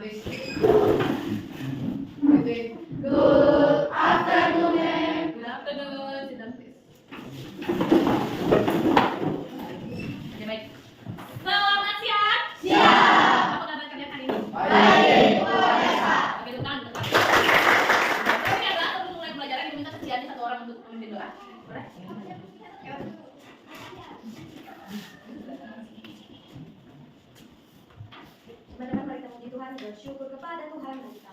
Good afternoon, ma'am. Good afternoon, sit down please. Oke, baik. Selamat siang. Siap. Apa kabar kalian hari ini? Baik, luar biasa. Oke, tepuk tangan, tepuk tangan. Ini adalah sebelum mulai pelajaran diminta sedianya satu orang untuk memimpin doa. Boleh? Benar-benar mari kita memuji Tuhan, bersyukur kepada Tuhan dan kita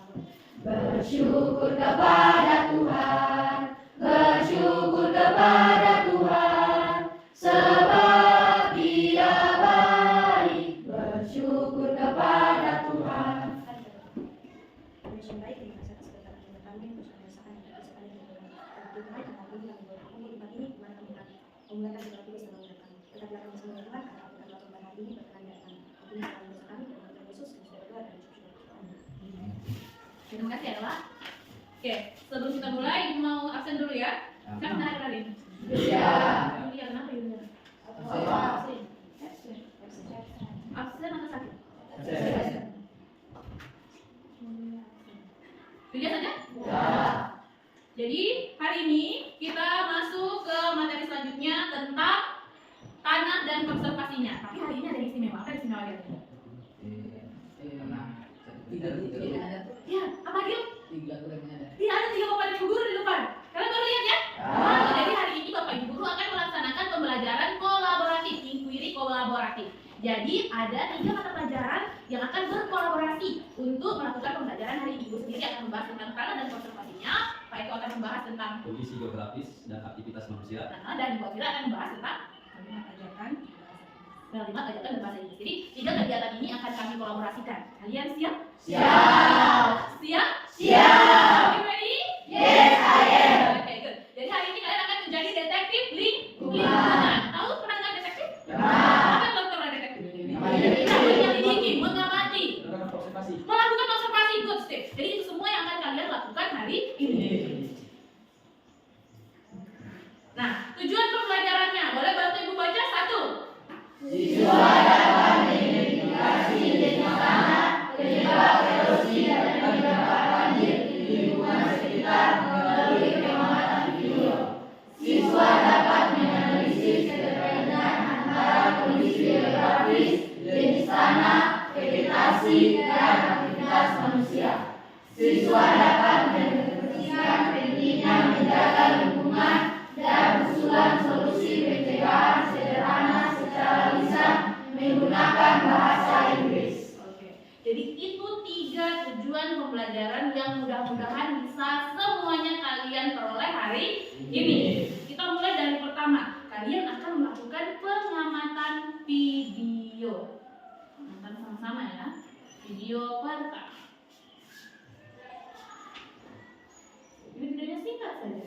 Bersyukur kepada Tuhan, bersyukur kepada Tuhan, sebab Dia baik. Bersyukur kepada Tuhan. Indonesia yang baik di masa sebentar kita kami bersama-sama yang kita sekali Tuhan karena ini yang membuat kami di tempat ini di mana kami akan memulakan segala tugas dan tanggung jawab kami. Tetaplah kami semua Tuhan karena apa yang telah Tuhan hari ini berkenan di atas kami. Ini selalu bersama kami dan Tuhan Yesus yang sudah berdoa dan bersyukur. Amin. Terima kasih ya, Pak. Oke, sebelum kita mulai mau absen dulu ya. Siapa yang hadir hari ini? Iya. Yulia, kenapa Yulia? Absen. Absen atau sakit? Yulia saja? Ya. Jadi hari ini kita masuk ke materi selanjutnya tentang tanah dan konservasinya. Tapi hari ini ada yang istimewa. Apa yang istimewa ya? Ya, apa Gil? Iya, ada 3 bapak dan ibu guru di depan. Kalian baru lihat ya? Nah, jadi hari ini bapak ibu guru akan melaksanakan pembelajaran kolaboratif, inquiry kolaboratif. Jadi ada 3 mata pelajaran yang akan berkolaborasi untuk melakukan pembelajaran hari ini. Ibu sendiri akan membahas tentang tanah dan konservasinya. Pak Eko akan membahas tentang kondisi geografis dan aktivitas manusia. tanah, dan Ibu Afira akan membahas tentang kalimat ajakan dan bahasa Inggris. Jadi 3 kegiatan ini akan kami kolaborasikan. Kalian siap? Siap. Siap? Siap. Are you ready? Yes, I am. Oke, good. Jadi hari ini kalian akan menjadi detektif lingkungan. Tahu pernah nggak detektif? Pernah. Apa yang pernah detektif? Menyelidiki. Menyelidiki, mengamati, Observasi. melakukan observasi. Good, Steve. Jadi itu semua yang akan kalian lakukan hari ini. Nah, tujuan pembelajarannya, boleh bantu ibu baca? 1. Siswa dapat mengidentifikasi jenis tanah, penyebab erosi dan penyebab banjir di lingkungan sekitar melalui pengamatan video. Siswa dapat menganalisis keterkaitan antara kondisi geografis, jenis tanah, vegetasi, dan aktivitas manusia. Siswa dapat mendiskusikan pentingnya menjaga lingkungan dan usulan solusi pencegahan sederhana secara lisan menggunakan bahasa Inggris. Oke. Jadi itu 3 tujuan pembelajaran yang mudah-mudahan bisa semuanya kalian peroleh hari ini. Kita mulai dari pertama. Kalian akan melakukan pengamatan video. Nonton sama-sama ya. Video pertama. Ini videonya singkat saja.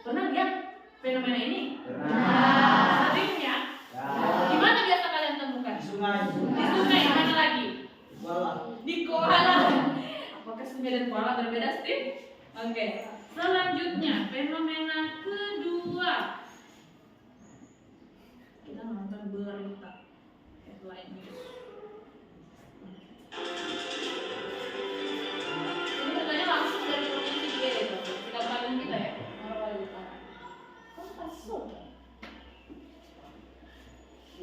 Pernah lihat fenomena ini? Pernah. Sering ya? Di mana biasa kalian temukan? Di sungai, mana lagi? Di koala. Apakah sungai dan koala berbeda, Steve? Oke. Selanjutnya, fenomena kedua. Kita nonton berita. Headline news. Ini katanya langsung dari provinsi dia itu. Kabupaten kita ya? Morowali Utara. Kok masuk?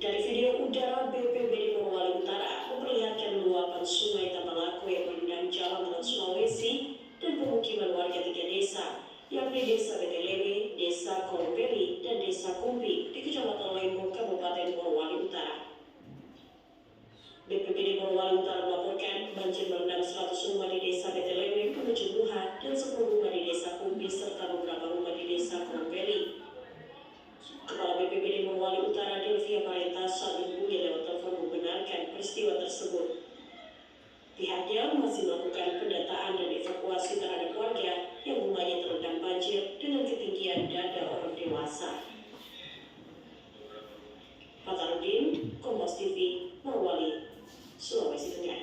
Dari video udara BPBD Morowali Utara memperlihatkan luapan sungai Tamalako yang merendam jalan Trans Sulawesi dan pemukiman warga 3 desa, yakni Desa Beteleme, Desa Kolompeli, dan Desa Kumpi di Kecamatan Lembo, Kabupaten Morowali Utara. BPBD Morowali Utara melaporkan banjir merendam 100 rumah di Desa Beteleme menuju Buha dan 10 rumah di Desa Kumpi serta beberapa rumah di Desa Kolompeli. Kepala BPBD Morowali Utara Delvia Parenta saat dihubungi lewat telepon membenarkan peristiwa tersebut. Pihaknya masih melakukan pendataan dan evakuasi terhadap warga yang rumahnya terendam banjir dengan ketinggian dada orang dewasa. Fatarudin, Kompas TV, Morowali, Sulawesi Tengah.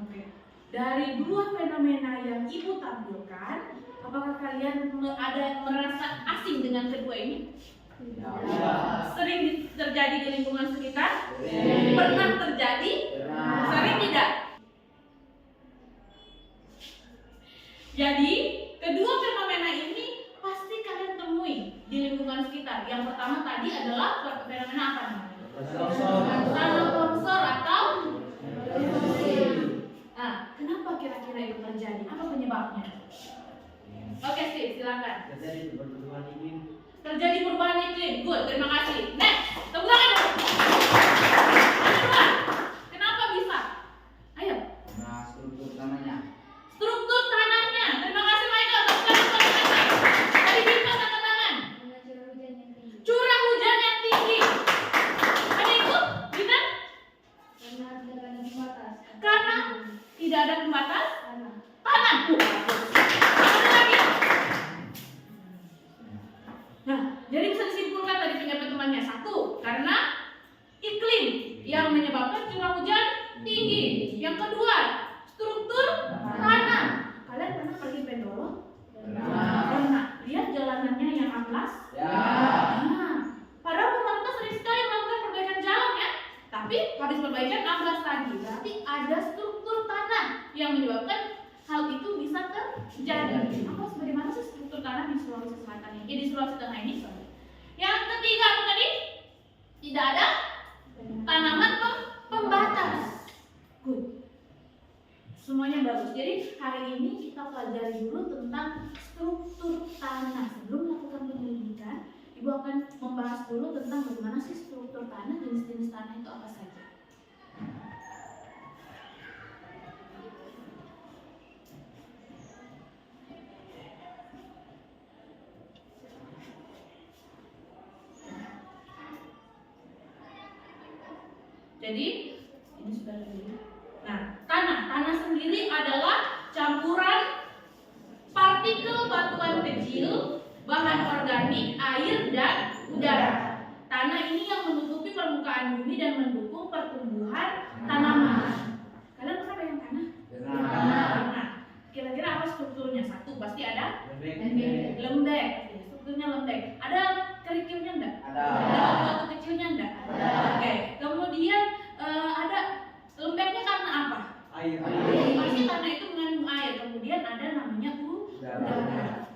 Oke. Dari 2 fenomena yang Ibu tampilkan, apakah kalian ada yang merasa asing dengan kedua ini? Ya. Sering terjadi di lingkungan sekitar? Pernah terjadi? Sering tidak? Jadi, kedua fenomena ini pasti kalian temui di lingkungan sekitar. Yang pertama tadi adalah fenomena apa namanya? Tanah longsor atau kenapa kira-kira itu terjadi? Apa penyebabnya? Oke, silakan. Terjadi perubahan iklim. Good, terima kasih. Next, tepuk tangan dong. Yang kedua, kenapa bisa? Ayo. Struktur tanahnya. Terima kasih Michael. Tepuk tangan. Tadi Bima angkat tangan. Curah hujan yang tinggi. Ada ikut? Bina? Karena tidak ada pembatas tanah. Ada lagi. Nah, jadi bisa disimpulkan dari pendapat temannya. Satu, karena iklim yang menyebabkan curah hujan tinggi. Yang kedua, struktur tanah. Kalian pernah pergi Pendolo? Pernah. Lihat jalanannya yang amplas? Padahal pemerintah sering sekali melakukan perbaikan jalan ya. Tapi habis perbaikan amplas lagi. Berarti ada struktur tanah yang menyebabkan hal itu bisa terjadi. Apa bagaimana sih struktur tanah di Sulawesi Selatan ini? Di Sulawesi Tengah ini. Yang ketiga apa tadi? Tidak ada tanaman pembatas. Good. Semuanya bagus. Jadi hari ini kita pelajari dulu tentang struktur tanah. Sebelum melakukan penyelidikan, Ibu akan membahas dulu tentang bagaimana sih struktur tanah, jenis-jenis tanah itu apa saja. Jadi ini sudah dulu. Nah, tanah sendiri adalah campuran partikel batuan kecil, bahan organik, air dan udara. Tanah ini yang menutupi permukaan bumi dan mendukung pertumbuhan tanaman. Kalian pernah bayang tanah? Nah, kira-kira apa strukturnya? Satu, pasti ada lembek. Strukturnya lembek. Ada kerikilnya enggak? Ada batu-batu kecilnya enggak? Oke. Kemudian ada lembeknya karena apa? Air. Pasti tanah itu mengandung air. Kemudian ada namanya udara.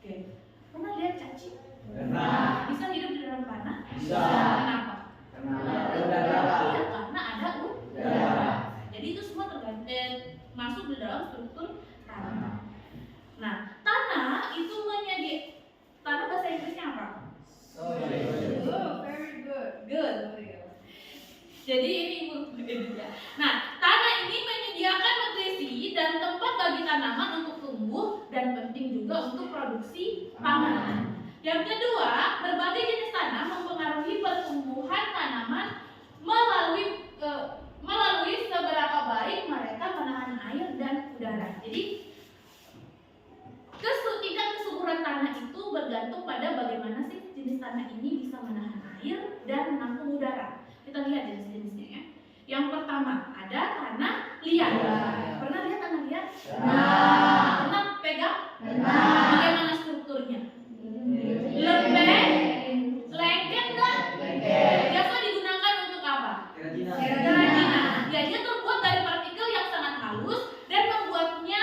Oke. Pernah lihat cacing? Pernah. Bisa hidup di dalam tanah? Bisa. Kenapa? Karena ada udara. Iya, karena ada udara. Jadi itu semua masuk di dalam struktur tanah. Nah, tanah itu tanah bahasa Inggrisnya apa? Very good. Good. Jadi ini Ibu. Nah, tanah ini menyediakan nutrisi dan tempat bagi tanaman untuk tumbuh dan penting juga untuk produksi pangan. Yang kedua, berbagai jenis tanah mempengaruhi pertumbuhan tanaman melalui seberapa baik mereka menahan air dan udara. Jadi tingkat kesuburan tanah itu bergantung pada bagaimana sih jenis tanah ini bisa menahan air dan menampung udara. Kita lihat jenis-jenisnya ya. Yang pertama ada tanah liat. Pernah lihat tanah liat? Pernah pegang? Bagaimana strukturnya? Lembek, lengket nggak? Biasa digunakan untuk apa? Kerajinan. Ya, dia terbuat dari partikel yang sangat halus dan membuatnya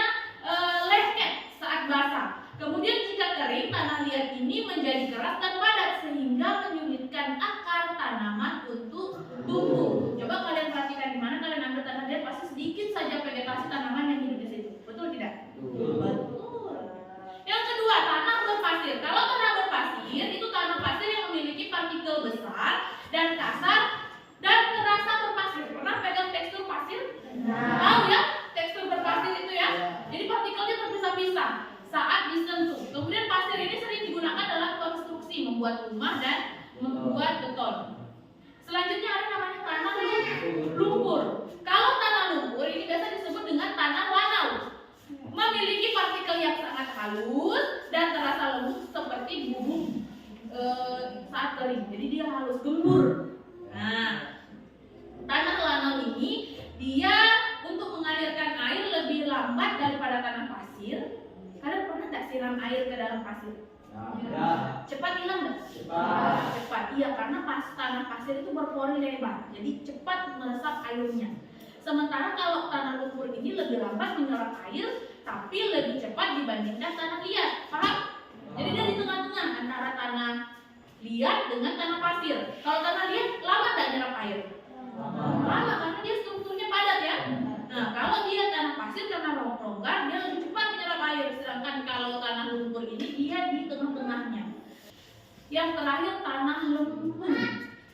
lengket saat basah. Kemudian jika kering, tanah liat ini menjadi keras dan padat sehingga menyulitkan akar tanaman untuk tumbuh. Coba kalian perhatikan di mana kalian ambil tanah liat, pasti sedikit saja vegetasi tanaman yang hidup di situ. Betul tidak? Betul. Yang kedua, tanah berpasir. Kalau tanah berpasir, itu tanah pasir yang memiliki partikel besar dan kasar dan terasa berpasir. Pernah pegang tekstur pasir? Tahu ya? Tekstur berpasir itu ya? Jadi partikelnya terpisah-pisah saat disentuh. Kemudian pasir ini sering digunakan dalam konstruksi, membuat rumah dan membuat beton. Selanjutnya ada namanya tanah lumpur. Kalau tanah lumpur ini biasa disebut dengan tanah lanau. Memiliki partikel yang sangat halus dan terasa lembut seperti bubuk saat kering. Jadi dia halus, gembur. Nah, tanah lanau ini dia untuk mengalirkan air lebih lambat daripada tanah pasir. Kalian pernah tak siram air ke dalam pasir? Ya. Cepat hilang nggak? Cepat. Cepat, iya, karena tanah pasir itu berpori lebar, jadi cepat meresap airnya. Sementara kalau tanah lumpur ini lebih lambat menyerap air, tapi lebih cepat dibandingkan tanah liat. Paham? Jadi dia di tengah-tengah antara tanah liat dengan tanah pasir. Kalau tanah liat lama nggak nyerap air? Lama, karena dia strukturnya padat ya. Nah, kalau dia tanah pasir karena longgar, dia lebih cepat menyerap air. Sedangkan kalau tanah lumpur ini dia di tengah-tengahnya. Yang terakhir, tanah lempung.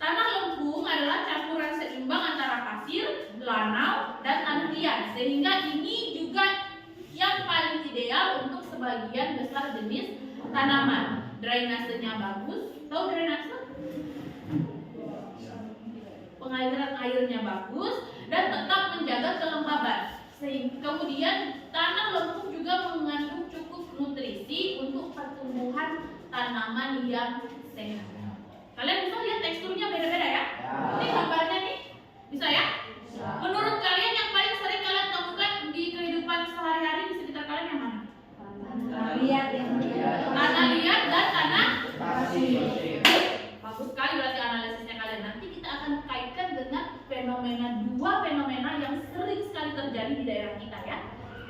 Tanah lempung adalah campuran seimbang antara pasir, lanau, dan tanah liat. Sehingga ini juga yang paling ideal untuk sebagian besar jenis tanaman. Drainasenya bagus. Tahu drainase? Pengaliran airnya bagus dan tetap menjaga kelembaban. Kemudian tanah lempung juga mengandung cukup nutrisi untuk pertumbuhan tanaman yang sehat. Kalian bisa lihat teksturnya beda-beda ya? Ini gambarnya nih, bisa ya? Menurut kalian yang paling sering kalian temukan di kehidupan sehari-hari di sekitar kalian yang mana? Tanah liat dan tanah Pasir. bagus sekali berarti analisisnya kalian. Nanti kita akan kaitkan dengan dua fenomena yang sering sekali terjadi di daerah kita ya.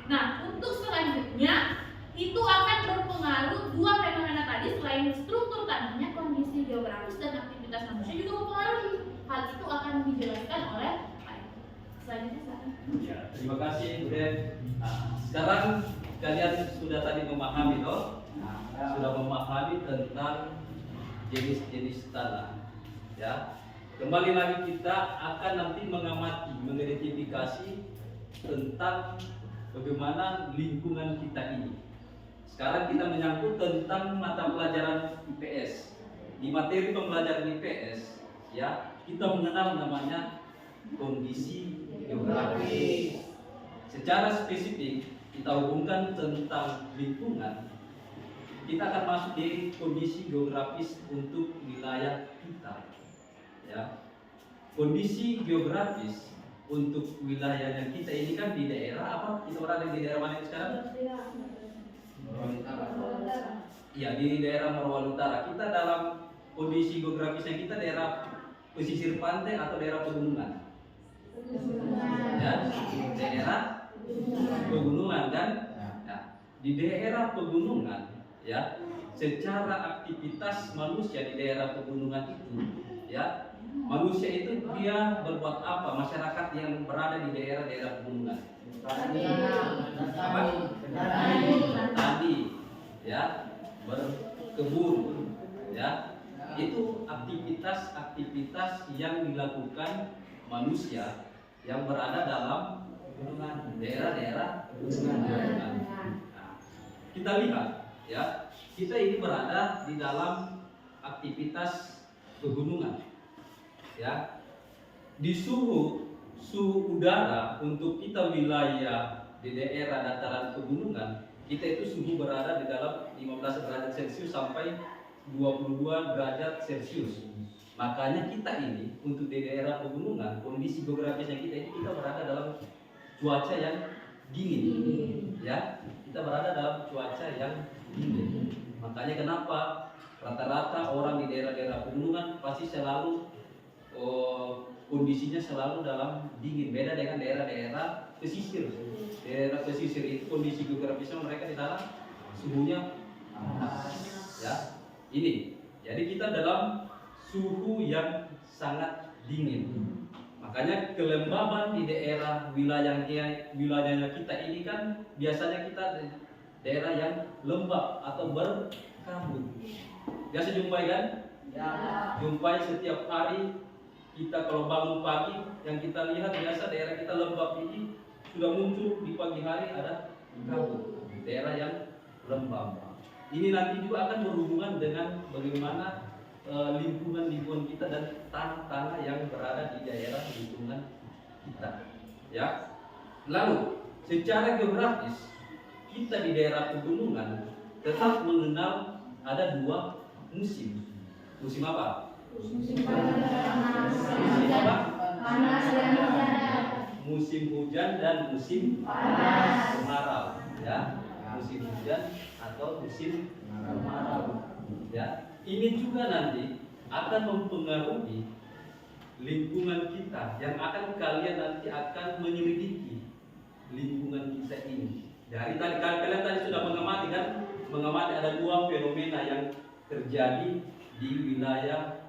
Nah, untuk selanjutnya itu akan berpengaruh dua fenomena tadi, selain struktur tanahnya, kondisi geografis dan aktivitas manusia juga mempengaruhi. Hal itu akan dijelaskan oleh Pak. Selanjutnya Ya, terima kasih Bu Den. Nah, sekarang kalian sudah tadi memahami toh? Sudah memahami tentang jenis-jenis tanah. Ya. Kembali lagi kita akan nanti mengamati, mengidentifikasi tentang bagaimana lingkungan kita ini. Sekarang kita menyangkut tentang mata pelajaran IPS. Di materi pembelajaran IPS, ya, kita mengenal namanya kondisi geografis. Secara spesifik kita hubungkan tentang lingkungan. Kita akan masuk di kondisi geografis untuk wilayah kita. Ya. Kondisi geografis untuk wilayahnya kita ini kan di daerah apa? Kita berada di daerah mana sekarang? Ya, di daerah Morowali Utara. Kita dalam kondisi geografisnya kita daerah pesisir pantai atau daerah pegunungan? Ya, daerah pegunungan kan? Nah, di daerah pegunungan, ya, secara aktivitas manusia di daerah pegunungan itu, ya, manusia itu dia berbuat apa? Masyarakat yang berada di daerah-daerah pegunungan. Tadi, ya, berkebun, ya, itu aktivitas yang dilakukan manusia yang berada dalam daerah-daerah pegunungan. Nah, kita lihat, ya, kita ini berada di dalam aktivitas pegunungan, ya, di suhu udara untuk kita wilayah di daerah dataran pegunungan, kita itu suhu berada di dalam 15 derajat Celcius sampai 22 derajat Celcius. Makanya kita ini untuk di daerah pegunungan, kondisi geografisnya kita ini kita berada dalam cuaca yang dingin, ya, kita berada dalam cuaca yang dingin. Makanya kenapa rata-rata orang di daerah-daerah pegunungan pasti selalu kondisinya selalu dalam dingin, beda dengan daerah-daerah pesisir. Daerah pesisir itu kondisi geografisnya mereka di dalam suhunya panas, ya. Ini, jadi kita dalam suhu yang sangat dingin. Makanya kelembaban di daerah wilayahnya kita ini kan biasanya kita daerah yang lembab atau berkabut. Biasa jumpai kan? Ya. Jumpai setiap hari kita kalau bangun pagi yang kita lihat biasa daerah kita lembab ini sudah muncul di pagi hari ada kabut. Daerah yang lembab. Ini nanti juga akan berhubungan dengan bagaimana lingkungan kita dan tanah-tanah yang berada di daerah lingkungan kita, ya. Lalu secara geografis kita di daerah pegunungan tetap mengenal ada dua musim. Musim apa? Musim apa? Musim hujan dan musim kemarau, ya. musim hujan atau musim kemarau. Ya, ini juga nanti akan mempengaruhi lingkungan kita yang akan kalian nanti akan menyelidiki lingkungan kita ini. Dari tadi kalian tadi sudah mengamati kan, ada dua fenomena yang terjadi di wilayah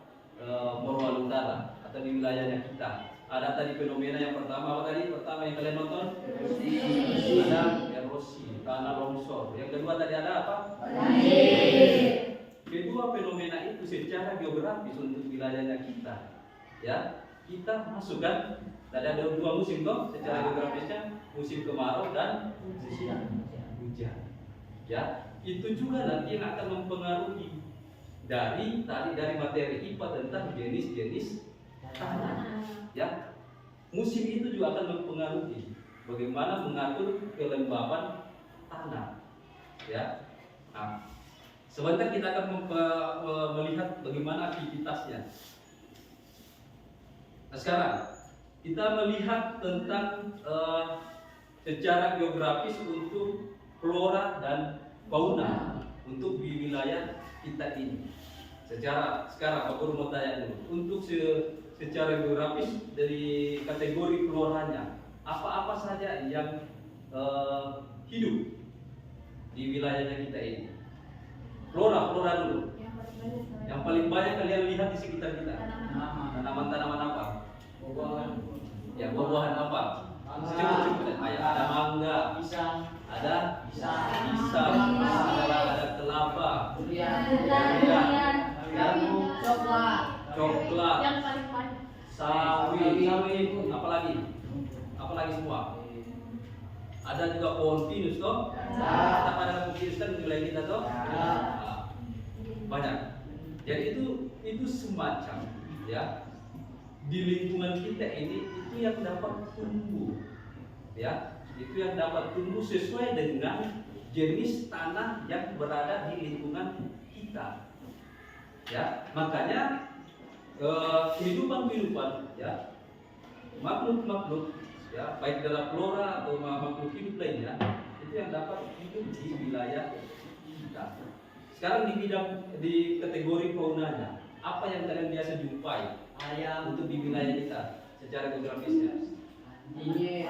Morowali Utara atau di wilayahnya kita. Ada tadi fenomena yang pertama apa tadi? Pertama yang kalian nonton? Ada erosi, tanah longsor. Yang kedua tadi ada apa? Kedua fenomena itu secara geografis untuk wilayahnya kita, ya kita masuk kan. Tadi ada dua musim toh, secara geografisnya musim kemarau dan musim hujan. Ya, itu juga nanti yang akan mempengaruhi dari materi IPA tentang jenis-jenis tanah. Ya, musim itu juga akan mempengaruhi bagaimana mengatur kelembaban tanah. Ya, nah, sebentar kita akan melihat bagaimana aktivitasnya. Nah, sekarang kita melihat tentang secara geografis untuk flora dan fauna untuk di wilayah kita ini. Sekarang Pak Guru mau tanya dulu, untuk secara geografis dari kategori floranya, apa-apa saja yang hidup di wilayahnya kita ini? Flora dulu. Yang paling banyak kalian lihat di sekitar kita. Tanaman-tanaman apa? Ya, buah-buahan apa? Sebut. Ada mangga, ada pisang, ada kelapa, coklat, Yang paling banyak. sawit, apalagi semua. Ada juga pohon pinus toh? Ada pohon pinus kan di wilayah kita toh? Banyak. Jadi itu semacam ya di lingkungan kita ini itu yang dapat tumbuh, ya itu yang dapat tumbuh sesuai dengan jenis tanah yang berada di lingkungan kita. Ya, makanya kehidupan ya makhluk ya baik dalam flora atau makhluk hidup lainnya itu yang dapat hidup di wilayah kita. Sekarang di kategori faunanya, apa yang kalian biasa jumpai untuk di wilayah kita secara geografisnya?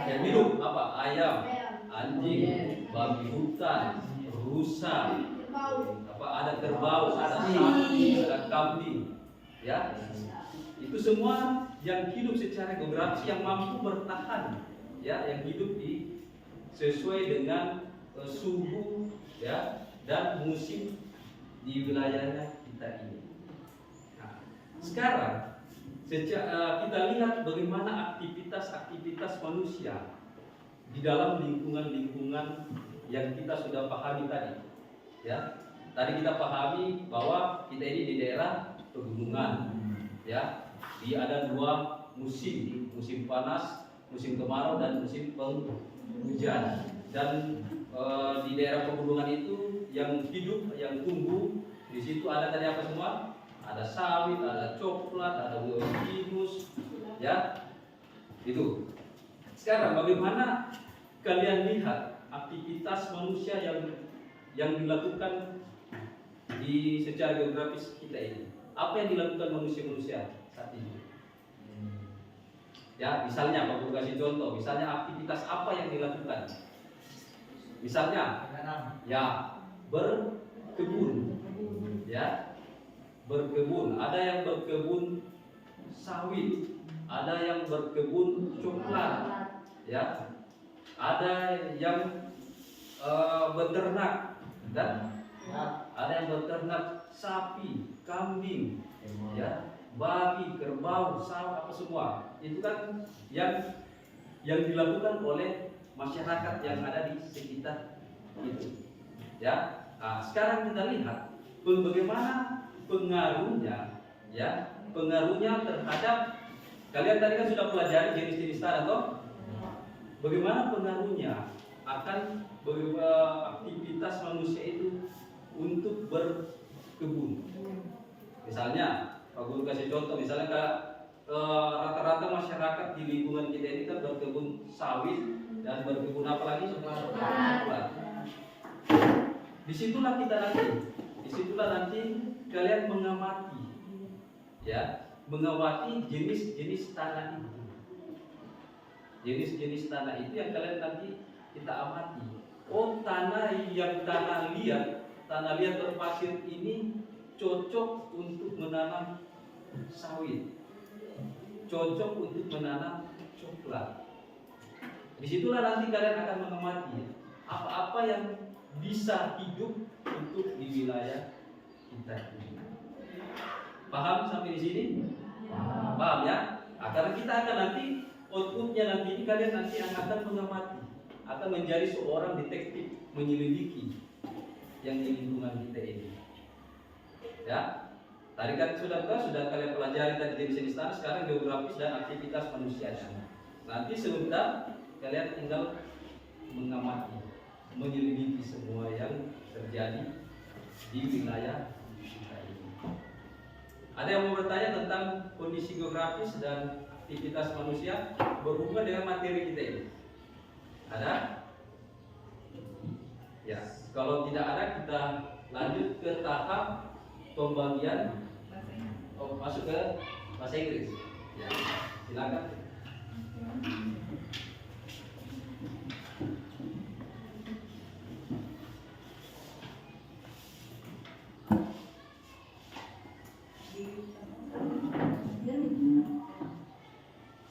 Yang hidup apa? Ayam, anjing, babi hutan, rusa, ada kerbau, ada sapi, ada kambing, ya. Itu semua yang hidup secara geografis yang mampu bertahan, ya, yang hidup sesuai dengan suhu, ya, dan musim di wilayahnya kita ini. Nah, sekarang kita lihat bagaimana aktivitas manusia di dalam lingkungan yang kita sudah pahami tadi. Ya, tadi kita pahami bahwa kita ini di daerah pegunungan. Ya, ada dua musim panas, musim kemarau dan musim penghujan. Dan di daerah pegunungan itu yang hidup, yang tumbuh di situ ada tadi apa semua? Ada sawit, ada coklat, ada buah pinus, ya itu. Sekarang bagaimana kalian lihat aktivitas manusia yang dilakukan di secara geografis kita ini? Apa yang dilakukan manusia saat ini? Ya, misalnya Pak Guru kasih contoh, misalnya aktivitas apa yang dilakukan? Misalnya, ya berkebun, ya. Berkebun, ada yang berkebun sawit, ada yang berkebun coklat, ya, ada yang beternak, dan ada yang beternak sapi, kambing, ya, babi, kerbau, sapi, apa semua. Itu kan yang dilakukan oleh masyarakat yang ada di sekitar itu, ya. Nah, sekarang kita lihat bagaimana pengaruhnya terhadap kalian tadi kan sudah pelajari jenis-jenis tanah toh? Bagaimana pengaruhnya akan aktivitas manusia itu untuk berkebun? Misalnya, Pak Guru kasih contoh, misalnya rata-rata masyarakat di lingkungan kita ini kan berkebun sawit dan berkebun apa lagi? Coklat. Disitulah nanti kalian mengamati, ya, mengawati jenis-jenis tanah itu. Jenis-jenis tanah itu yang kalian nanti kita amati. Oh, tanah liat berpasir ini cocok untuk menanam sawit, cocok untuk menanam coklat. Disitulah nanti kalian akan mengamati apa-apa yang bisa hidup untuk di wilayah kita ini. Paham sampai di sini? Paham ya? Karena kita akan nanti outputnya nanti ini kalian nanti akan mengamati, akan menjadi seorang detektif menyelidiki yang di lingkungan kita ini. Ya, tadi kan sudah kalian pelajari tadi jenis-jenis tanah, sekarang geografis dan aktivitas manusianya. Nanti sebentar kalian tinggal mengamati, menyelidiki semua yang terjadi di wilayah kita ini. Ada yang mau bertanya tentang kondisi geografis dan aktivitas manusia berhubungan dengan materi kita ini? Ada? Ya, kalau tidak ada kita lanjut ke tahap pembagian. Masuk ke bahasa Inggris. Ya, silakan.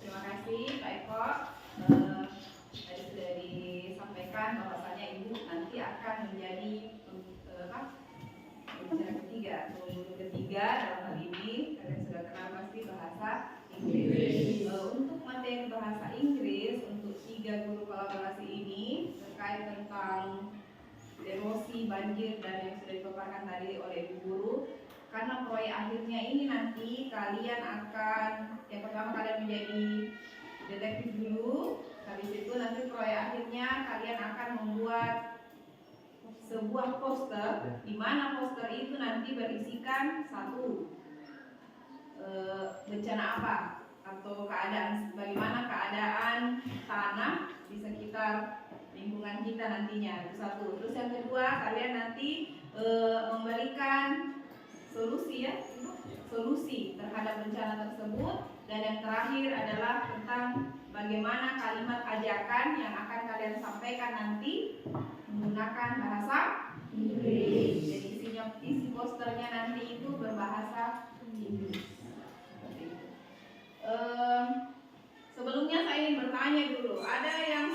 Terima kasih Pak Eko. Tadi sudah disampaikan bahwasanya Ibu nanti akan menjadi pembicara ketiga, guru ketiga dalam hal ini. Kalian sudah kenal pasti bahasa Inggris. Untuk materi bahasa Inggris untuk 3 guru kolaborasi ini terkait tentang erosi, banjir dan yang sudah dipaparkan tadi oleh Ibu Guru. Karena proyek akhirnya ini nanti kalian akan, yang pertama kalian menjadi detektif dulu. Habis itu nanti proyek akhirnya kalian akan membuat sebuah poster, di mana poster itu nanti berisikan satu bencana apa atau keadaan, bagaimana keadaan tanah di sekitar lingkungan kita nantinya, itu satu. Terus yang kedua kalian nanti memberikan solusi, ya, solusi terhadap bencana tersebut. Dan yang terakhir adalah tentang bagaimana kalimat ajakan yang akan kalian sampaikan nanti menggunakan bahasa Inggris. Jadi isi posternya nanti itu berbahasa Inggris. Sebelumnya saya ingin bertanya dulu, ada yang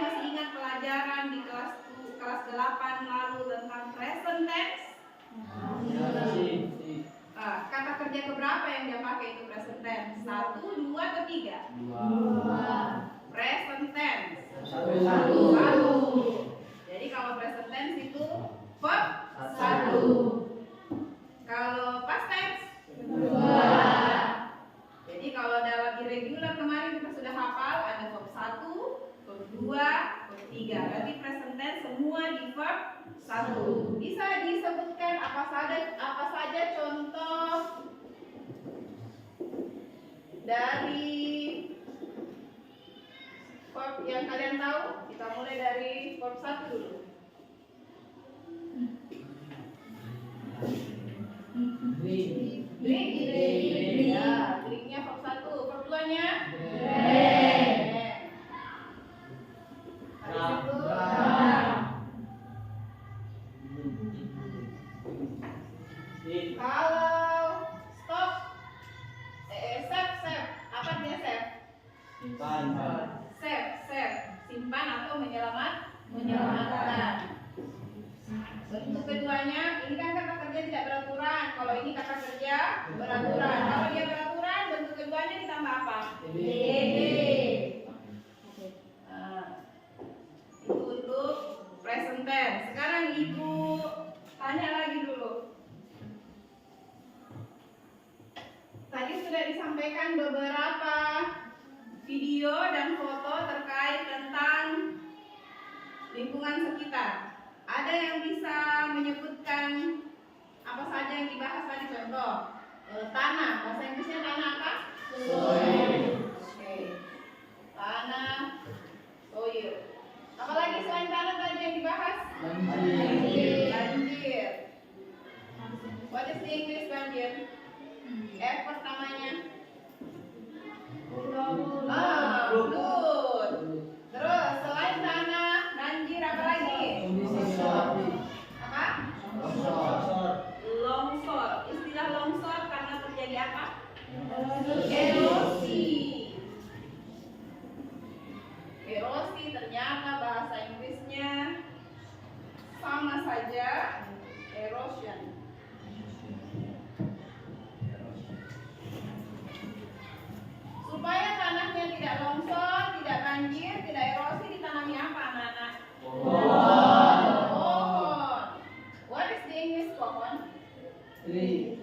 masih ingat pelajaran di kelas 8 lalu tentang present tense? Kata kerja keberapa yang dia pakai itu present tense? 1, 2, atau 3? 2. Present tense 1. Jadi kalau present tense itu verb 1. Kalau past tense 2. Jadi kalau dalam irregular kemarin kita sudah hafal ada verb 1, verb 2, verb 3. Berarti present tense semua di verb 1. Bisa disebutkan apa saja contoh dari verb yang kalian tahu? Kita mulai dari verb 1 dulu. Drink. Ya, drinknya verb 1. Verb 2-nya? Kalau stop, save, apa artinya save? Save, simpan atau menyelamatkan. Bentuk keduanya, ini kan kata kerja tidak beraturan. Kalau ini kata kerja beraturan. Kalau dia beraturan, bentuk keduanya ditambah apa? Ed. Itu untuk present tense. Sekarang Ibu tanya lagi dulu. Tadi sudah disampaikan beberapa video dan foto terkait tentang lingkungan sekitar. Ada yang bisa menyebutkan apa saja yang dibahas tadi? Contoh tanah, bahasa Inggrisnya tanah apa? Soil. Oke. Tanah, soil. Apalagi selain tanah tadi yang dibahas? Banjir. Erosi. Erosi ternyata bahasa Inggrisnya sama saja, erosion. Supaya tanahnya tidak longsor, tidak banjir, tidak erosi, ditanami apa anak-anak? Pohon. What is the English pohon? Tree.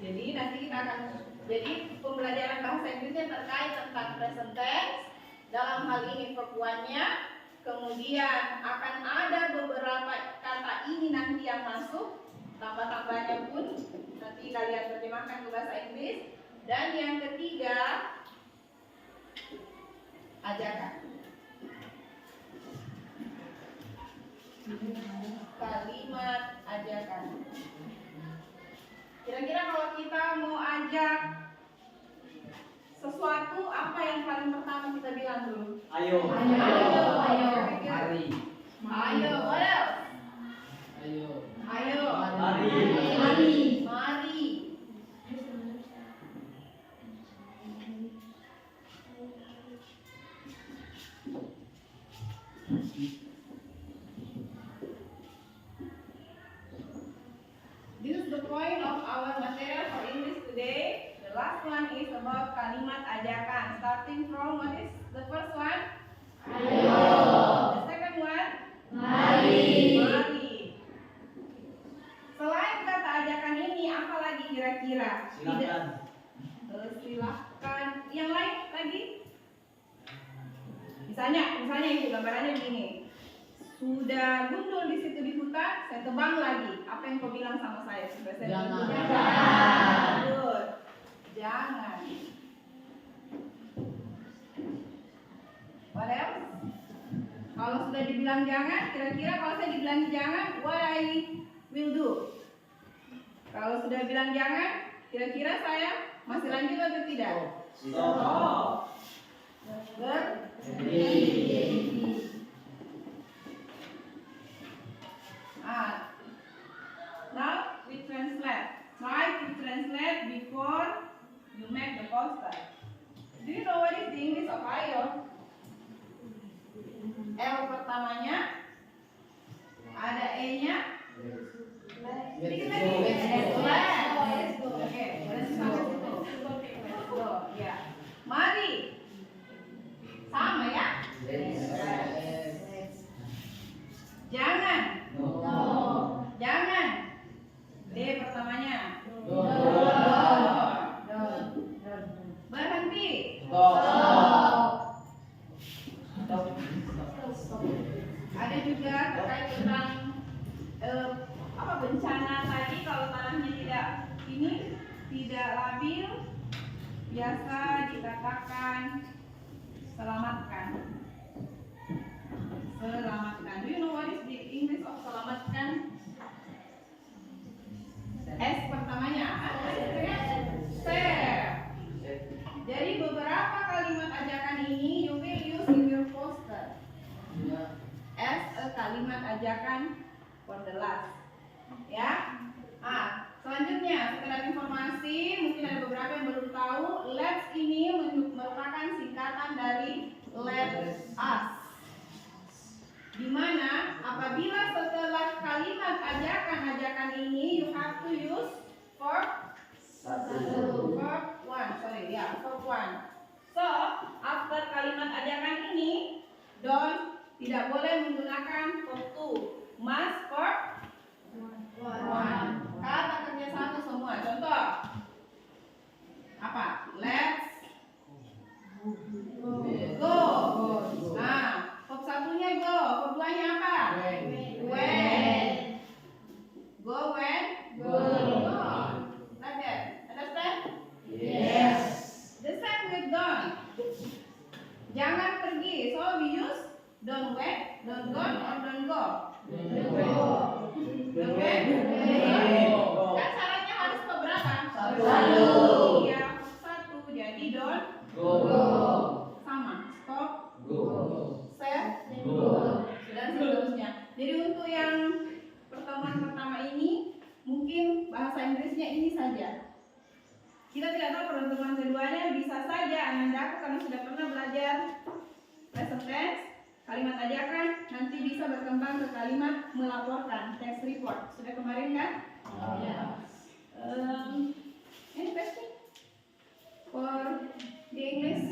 Jadi nanti kita akan, jadi pembelajaran bahasa Inggrisnya terkait tentang present tense, dalam hal ini verb one-nya, kemudian akan ada beberapa kata ini nanti yang masuk, tambah-tambahnya pun nanti kalian terjemahkan ke bahasa Inggris. Dan yang ketiga, ajakan. Kalimat ajakan. Kira-kira kalau kita mau ajak sesuatu, apa yang paling pertama kita bilang dulu? Ayo. Ayo. Mari. Ayo. What else? Ayo. Ayo. Mari. Mari. This is the point of our material for English today. The last one is about kalimat ajakan. Starting from, what is the first one? Ayo. The second one? Mari. Mari. Selain kata ajakan ini, apa lagi kira-kira? Silakan. Silahkan. Yang lain lagi? Misalnya itu gambarannya begini. Sudah gundul di situ di hutan, saya tebang lagi. Apa yang kau bilang sama saya? Sudah saya Jangan. bilang, jangan. Good. Jangan. What else? Kalau sudah dibilang jangan, kira-kira kalau saya dibilang jangan, what I will do? Kalau sudah bilang jangan, kira-kira saya masih lanjut atau tidak? Stop. Berhenti. Now we translate. Try to translate before you make the poster. Do you know what is the English of ayo? L pertamanya, ada E-nya. Sedikit lagi. Let's go. Oke, berarti sampai situ. Let's go. Ya. Mari. Sama ya? Jangan. Jangan. D pertamanya. Berhenti. Ada juga terkait tentang bencana tadi, kalau tanahnya tidak labil, biasa dikatakan selamatkan. Selamatkan. Do you know what is the English of selamatkan? S pertamanya. Save. Jadi beberapa kalimat ajakan ini you will use in your poster as a kalimat ajakan for the last. Ya. Selanjutnya sekedar informasi, mungkin ada beberapa yang belum tahu, let's ini merupakan singkatan dari let us. Dimana apabila setelah kalimat ajakan ini you have to use verb one. So after kalimat ajakan ini tidak boleh menggunakan verb two, must verb one. Kata kerja satu semua. Contoh apa? Let's go. Verb satunya go, verb duanya apa? When. Go saja. Kita tidak tahu peruntukan keduanya, bisa saja Anandaku karena sudah pernah belajar present tense, kalimat ajakan, nanti bisa berkembang ke kalimat melaporkan, text report. Sudah kemarin kan? Any question for the English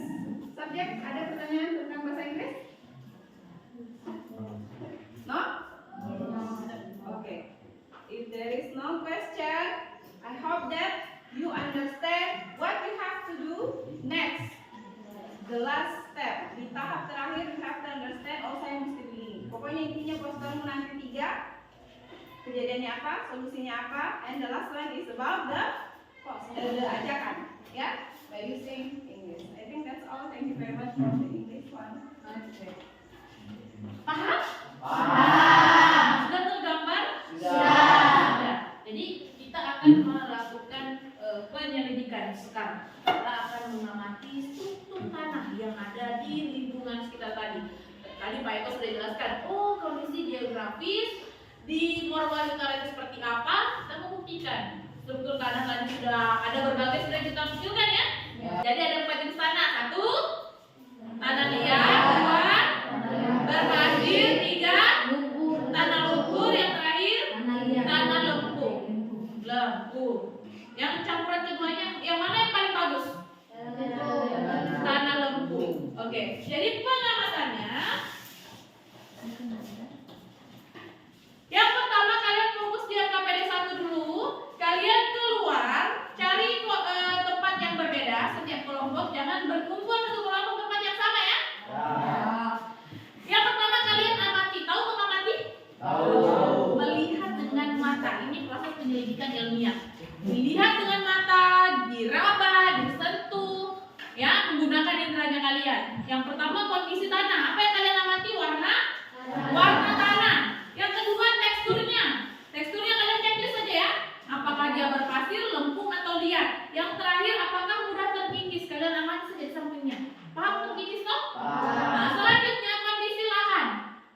subject? Ada pertanyaan tentang bahasa Inggris? No? Okay. If there is no question, I hope that you understand what you have to do next. The last step. Di tahap terakhir you have to understand, oh saya mesti begini. Pokoknya intinya postermu nanti 3. Kejadiannya apa, solusinya apa, and the last one is about the ajakan. Ya, by using English. I think that's all. Thank you very much for the English one. Okay. Paham? Paham. Sudah tergambar? Sudah. Jadi kita akan melakukan penyelidikan sekarang. Kita akan mengamati struktur tanah yang ada di lingkungan sekitar tadi. Tadi Pak Eko sudah jelaskan, oh kondisi geografis di Morowali Utara itu seperti apa? Kita membuktikan struktur tanah tadi sudah ada berbagai sudah kita munculkan ya. Jadi ada 4 jenis tanah. 1, tanah liat. 2, berpasir. 3, tanah lumpur. Yang terakhir, tanah lempung. Yang campuran keduanya, yang mana yang paling bagus? Tanah lempung. Oke, jadi pengamatannya. Yang pertama kalian fokus di KPD 1 dulu. Kalian keluar, cari tempat yang berbeda setiap kelompok. Jangan berkumpul satu kelompok tempat yang sama ya. Yang pertama kalian amati. Tahu mengamati? Tahu. Melihat dengan mata. Ini proses penyelidikan ilmiah. Dilihat dengan mata, diraba, disentuh, ya, menggunakan inderanya kalian. Yang pertama kondisi tanah. Apa yang kalian amati? Warna tanah. Yang kedua teksturnya. Teksturnya kalian checklist saja ya. Apakah dia berpasir, lempung atau liat. Yang terakhir apakah mudah terkikis. Kalian amati saja di sampingnya. Paham terkikis toh? Nah, selanjutnya kondisi lahan.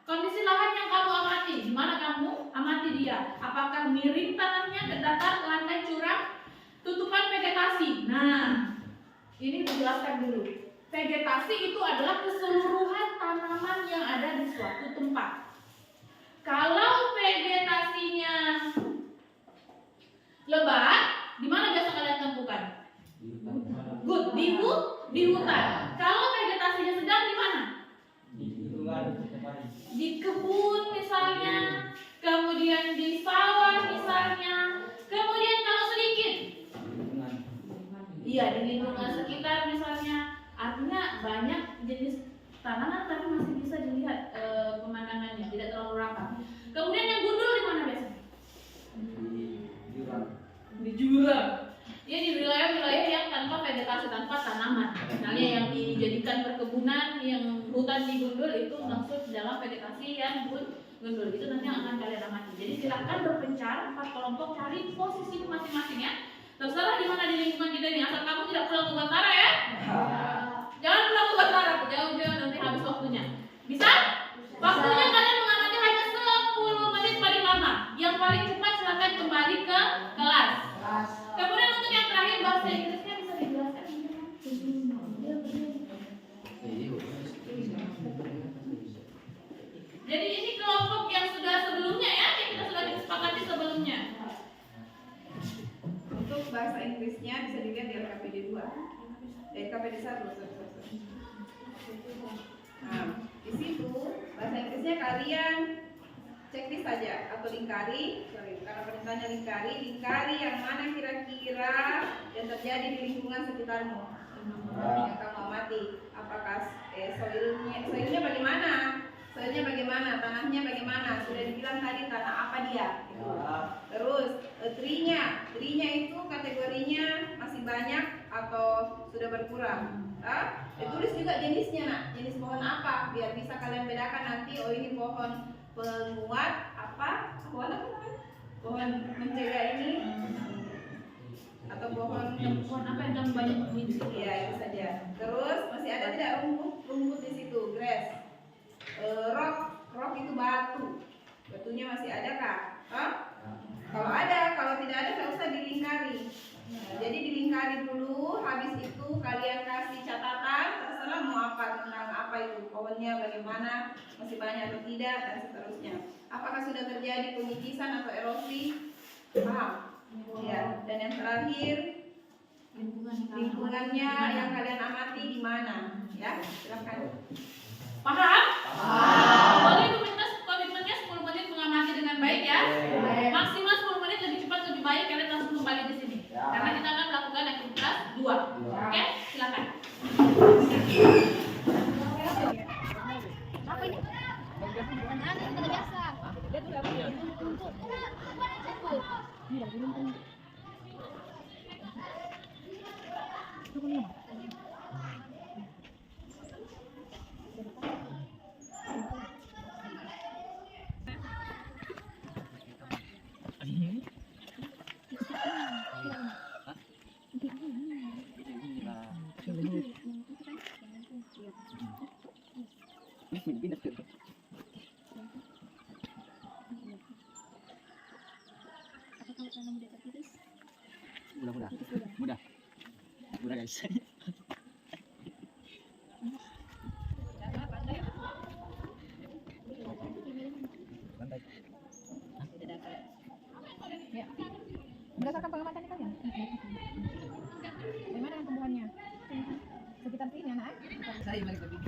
Kondisi lahan yang kamu amati. Di mana kamu amati dia? Apakah miring tanahnya, datar, landai, curam, tutupan vegetasi. Nah, ini dijelaskan dulu. Vegetasi itu adalah keseluruhan tanaman yang ada di suatu tempat. Kalau vegetasinya lebat, di mana biasa kalian temukan? Good, di hutan. Kalau vegetasinya sedang di mana? Di kebun misalnya, kemudian di sawah misalnya, kemudian kalau sedikit, iya di lingkungan sekitar misalnya. Artinya banyak jenis tanaman tapi masih bisa dilihat pemandangannya, tidak terlalu rapat. Kemudian yang gundul di mana biasanya? Di jurang. Ya di wilayah-wilayah yang tanpa vegetasi, tanpa tanaman. Misalnya yang dijadikan perkebunan, yang hutan digundul itu maksud dalam vegetasi yang gundul. Itu nanti yang akan kalian amati. Jadi silakan berpencar 4 kelompok, cari posisi masing-masing ya. Terserah di mana di lingkungan kita ini, asal kamu tidak pulang ke Batara ya. Jangan pulang ke Batara, jauh-jauh nanti habis waktunya. Bisa? Waktunya kalian mengamati hanya 10 menit paling lama. Yang paling cepat silakan kembali ke kelas. Kemudian untuk yang terakhir bahasa Inggrisnya bisa dijelaskan. Jadi ini kelompok yang sudah sebelumnya ya, yang kita sudah disepakati sebelumnya. Untuk bahasa Inggrisnya bisa dilihat di LKPD 2. LKPD 1. Nah, di situ bahasa Inggrisnya kalian checklist saja atau lingkari, karena perintahnya lingkari yang mana kira-kira yang terjadi di lingkungan sekitarmu. Yang kamu amati, apakah soilnya bagaimana? Soilnya bagaimana? Tanahnya bagaimana? Sudah dibilang tadi tanah apa dia? Gitu. Terus tree-nya itu kategorinya masih banyak atau sudah berkurang? Tulis juga jenisnya nak, jenis pohon apa? Biar bisa kalian bedakan nanti. Oh ini pohon penguat apa? Pohon apa namanya? Pohon mencegah ini atau pohon apa yang kamu banyak memiliki? Iya itu saja. Terus masih ada tidak rumput di situ? Grass. Rock itu batu. Batunya masih ada kah? Kalau ada, kalau tidak ada nggak usah dilingkari. habis itu kalian kasih catatan, terserah mau apa tentang apa itu, pohonnya bagaimana, masih banyak atau tidak, dan seterusnya. Apakah sudah terjadi penyikisan atau erosi? Paham? Ya. Dan yang terakhir, lingkungannya yang kalian amati di mana? Ya, silakan. Paham? Boleh komitmennya 10 menit mengamati dengan baik ya. Maksimal 10 menit, lebih cepat lebih baik, kalian langsung kembali di sini. Karena kita akan melakukan aktivitas 2. Oke, silakan. Mudah guys. Berdasarkan pengamatan kalian, bagaimana dengan tumbuhannya? Sekitar sini anak? Saya mari ke sini.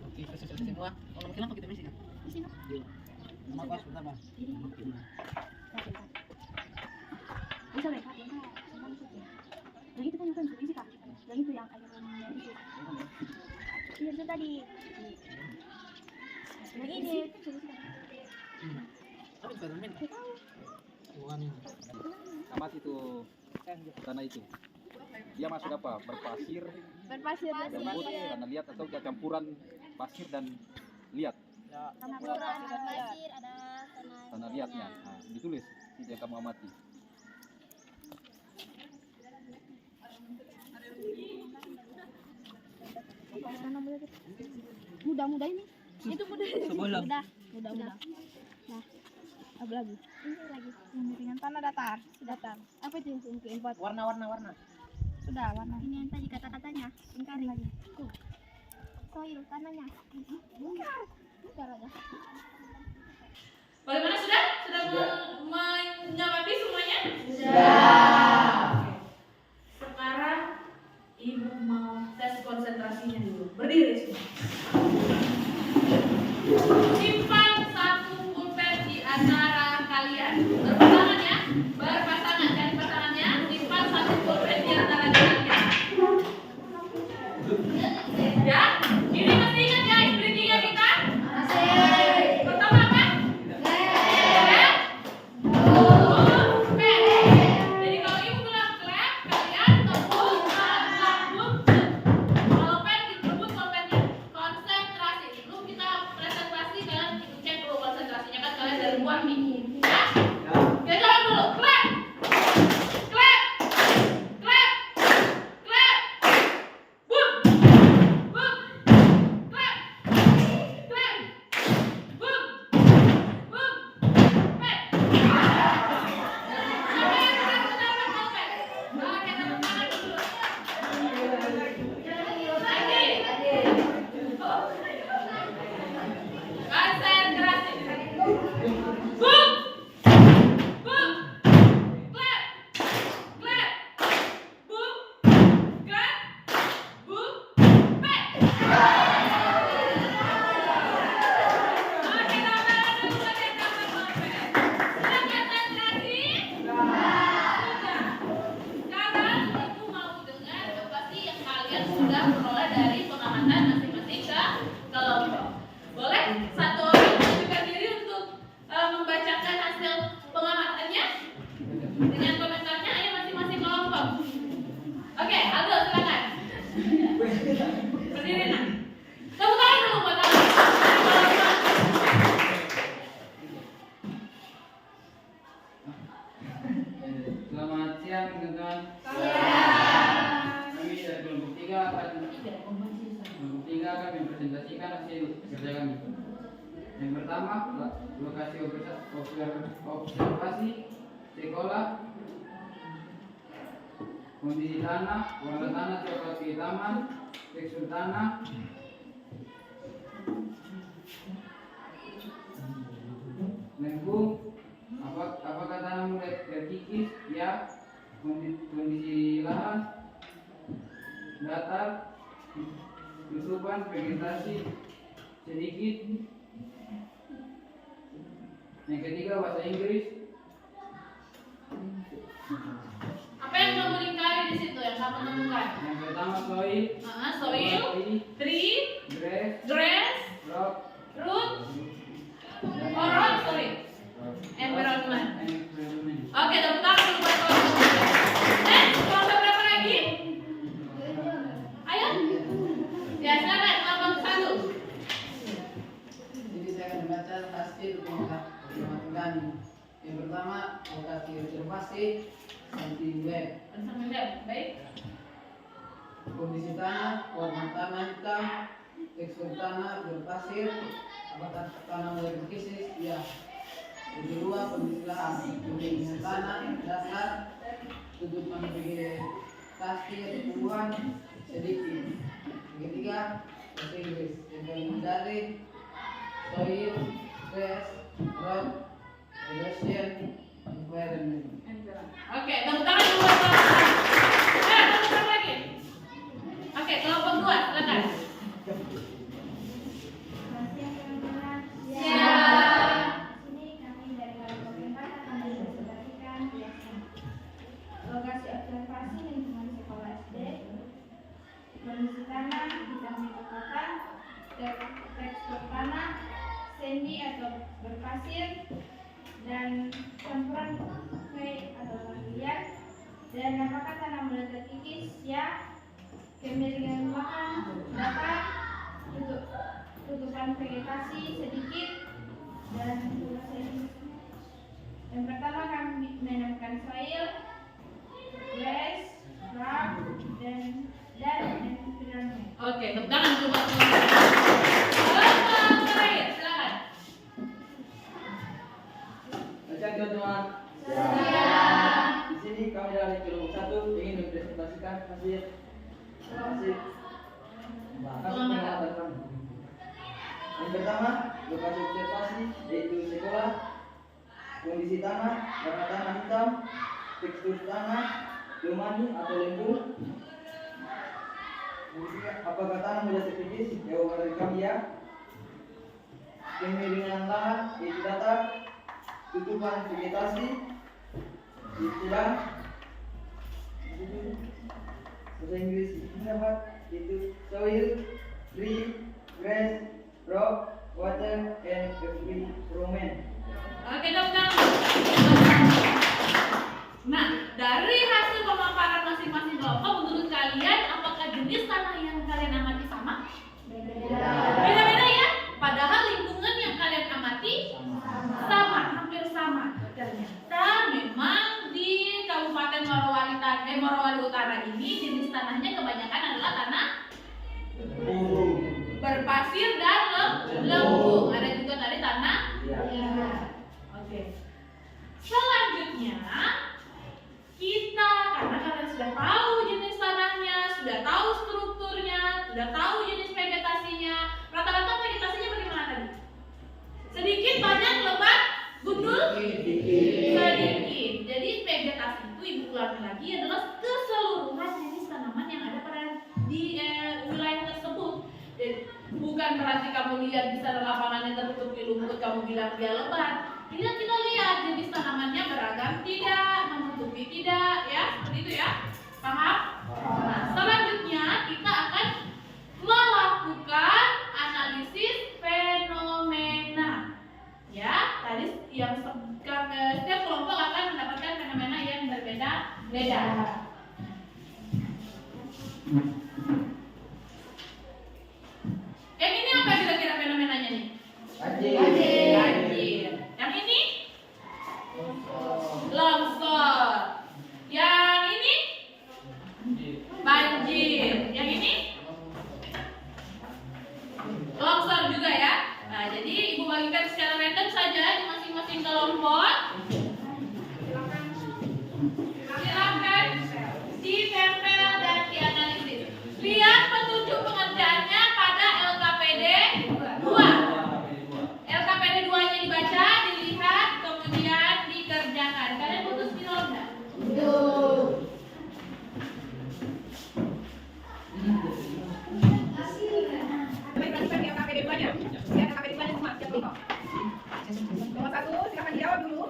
Oke, selesai semua. Kalau kenapa kita mesti? Di sini. Nama apa? Pertama. Bisa deh, Kak. Yang itu kan bukan sih, Kak. Yang itu yang ayamnya itu. Iya, itu tadi. Yang ini. Apa itu teman? Tahu. Bukan ini. Amat itu tanah itu. Dia masuk apa? Berpasir, Berpasir gambut, tanah liat atau campuran pasir dan liat. tanah berpasir, ada Tanah liatnya. Nah, ditulis itu yang kamu amati. mudah ini. Itu mudah. Sebelum. Mudah. Nah, apa lagi? Ini lagi. Yang dengan tanah datar. Apa itu yang keempat? Warna. Sudah, warna. Ini yang tadi kata-katanya. Ingkar lagi. Tuh. Soil tanahnya. Ingkar aja. Bagaimana sudah? Sudah menyamati semuanya? Sekarang Ibu mau tes konsentrasinya dulu. Berdiri semua. Simpan satu pulpen di antara kalian. Berpasangan ya. Berpasangan. Cari pasangannya. Simpan satu pulpen di antara kalian. Ya. Ini masih ingat ya breakingnya kita? Pertama apa? Jadi kalau ibu bilang clap, kalian tepuk langsung. Kalau pen direbut pulpennya. Konsentrasi. Sebelum kita presentasi, kalian cek dulu konsentrasinya, kan kalian dari luar nih. Ya? Kita jalan dulu. Clap. Clap. Clap. Clap. Boom. Boom. Clap. Clap. Boom. Boom. Pen. Sekarang ibu mau dengar apa sih yang kalian sudah peroleh dari pengamatan masing-masing kelompok. Boleh satu orang menunjukkan diri untuk membacakan hasil pengamatannya dengan komentarnya. Ayo masing-masing kelompok. Oke, Aldo silakan. Berdiri nak. Tepuk tangan dulu buat Aldo. Selamat siang teman-teman. Kami dari kelompok 3 akan mempresentasikan hasil kerja kami. Yang pertama, lokasi observasi sekolah kondisi tanah, warna tanah coklat kehitaman, tekstur tanah, lembung, apakah tanah mulai terkikis? Ya. Kondisi lahan, datar, tutupan vegetasi sedikit. Yang ketiga bahasa Inggris. Apa yang kamu lingkari di situ yang kamu temukan? Yang pertama soil, Soil, tree, grass, rock, root, environment. Oke, tepuk tangan dulu buat kelompok. Kelompok berapa lagi? Ayo. Ya, silakan kelompok 1. Jadi saya akan membaca hasil pengetahuan. Yang pertama, lokasi observasi samping web. Baik. Kondisi tanah, warna tanah hitam, tekstur tanah berpasir, apakah tanah mulai berkikis? Ya. Yang kedua, kondisi lahan, kondisi tanah dasar, tutupan vegetasi tumbuhan sedikit. Yang ketiga, bahasa Inggris. Yang kelima dari soil, grass, rock, erosion, environment. Oke, tepuk tangan dulu buat kelompok 1. Tepuk tangan lagi. Oke, kelompok 2, silakan. Siap. Sini kami dari kelompok 4 akan mempresentasikan lokasi observasi lingkungan sekolah SD, kondisi tanah, hitam kekuatan, tekstur tanah, sandy atau berpasir, dan campuran clay atau tanah liat, dan apakah tanah mulai terkikis? Ya. Kemiringan lahan, datar, tutupan vegetasi sedikit, dan yang pertama kami menemukan soil, grass, rock, dan environment. Oke, tepuk tangan dulu buat kelompok 1. Kelompok terakhir, silakan. Baca teman-teman. Siap. Di sini kami dari kelompok 1 ingin mempresentasikan hasil pengamatan kami. Yang pertama, lokasi observasi yaitu sekolah, kondisi tanah, warna tanah hitam, tekstur tanah, lumani atau lembung. Apakah tanah mudah terkikis? Jawaban dari kami ya. Kemiringan lahan yaitu datar, tutupan vegetasi, istilah bahasa Inggris dapat itu soil, tree, grass, rock, water, and environment. Oke, tepuk tangan. Nah, dari hasil pemaparan masing-masing kelompok, menurut kalian apakah jenis tanah yang kalian amati sama? Beda-beda ya? Padahal lingkungan yang kalian amati sama, hampir sama. Ternyata memang di Kabupaten Morowali Utara ini jenis tanahnya kebanyakan adalah tanah berpasir dan lembung. Ada juga tadi tanah. Oke. Selanjutnya kita, karena kalian sudah tahu jenis tanahnya, sudah tahu strukturnya, sudah tahu jenis vegetasinya. Rata-rata vegetasinya bagaimana tadi? Sedikit, banyak, lebat, gundul? Sedikit. Jadi vegetasi itu ibu ulangi lagi adalah keseluruhan jenis tanaman yang ada pada di wilayah tersebut. Jadi, bukan berarti kamu lihat di sana lapangannya tertutupi lumpur kamu bilang dia lebat. Tidak, kita lihat jenis tanamannya beragam tidak, menutupi tidak, ya seperti itu ya. Paham? Nah, selanjutnya kita akan melakukan analisis fenomena. Ya, tadi yang setiap kelompok akan mendapatkan fenomena yang berbeda-beda. Yang ini apa kira-kira fenomenanya nih? Banjir. Yang ini? Longsor. Yang ini? Banjir. Yang ini? Longsor juga ya. Nah, jadi ibu bagikan secara random saja di masing-masing kelompok. Silakan. Si kalian putus pilot nggak? Perhatikan yang KPD 2-nya. Lihat KPD 2-nya semua, siap kelompok. Nomor 1, silakan dijawab dulu.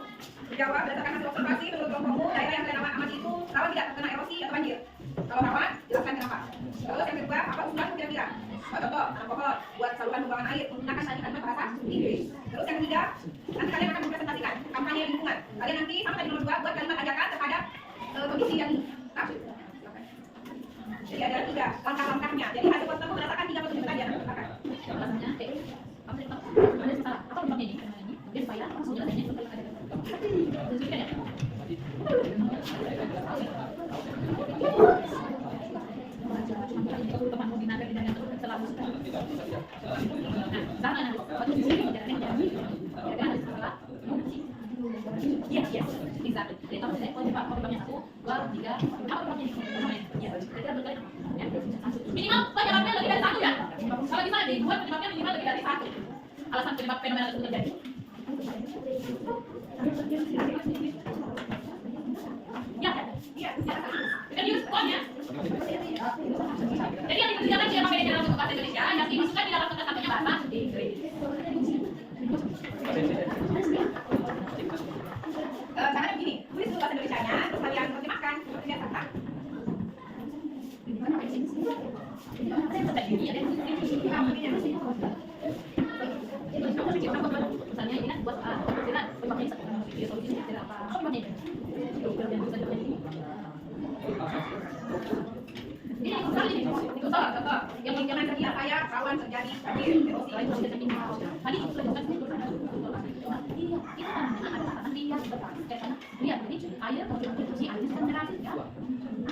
Dijawab berdasarkan hasil observasi menurut kelompokmu, daerah yang kalian amati itu rawan tidak terkena erosi atau banjir. Kalau rawan, jelaskan kenapa. Terus yang kedua, apa usulanmu kira-kira? Contoh, tanam pohon, buat saluran pembuangan air menggunakan tadi kalimat bahasa Inggris. Terus yang ketiga, nanti kalian akan mempresentasikan kampanye lingkungan. Kalian nanti sama tadi nomor 2 buat kalimat ajakan terhadap kondisi yang ini. Jadi ada 3 langkah-langkahnya. Jadi hasil postermu berdasarkan 3 petunjuk saja. Silakan. Alasannya, ada salah. Apa penyebabnya ini? Mungkin supaya langsung jelasnya seperti ada. Tunjukkan ya. Teman menggunakan dengan selalu sama nanti waktu di sini jalannya jadi ya kan salah yes exactly jadi kalau saya penyebabnya 1 2 3 apa penyebabnya ya kita berkali ya minimal penyebabnya lebih dari 1 ya kalau bisa dibuat penyebabnya minimal lebih dari 1 alasan penyebab fenomena tersebut terjadi ya kita use code-nya. Jadi yang dikerjakan dia pakai dalam bentuk bahasa Indonesia, yang dimasukkan di dalam bentuk satunya bahasa Inggris. Caranya begini, tulis dulu bahasa Indonesianya, terus kalian terjemahkan seperti biasa, kan? Misalnya ini kan buat penyebabnya solusinya apa? Ini contoh, yang jangan terjadi saya rawan terjadi banjir. Tadi itu lihat ini air konsumsi air kan mineral ya.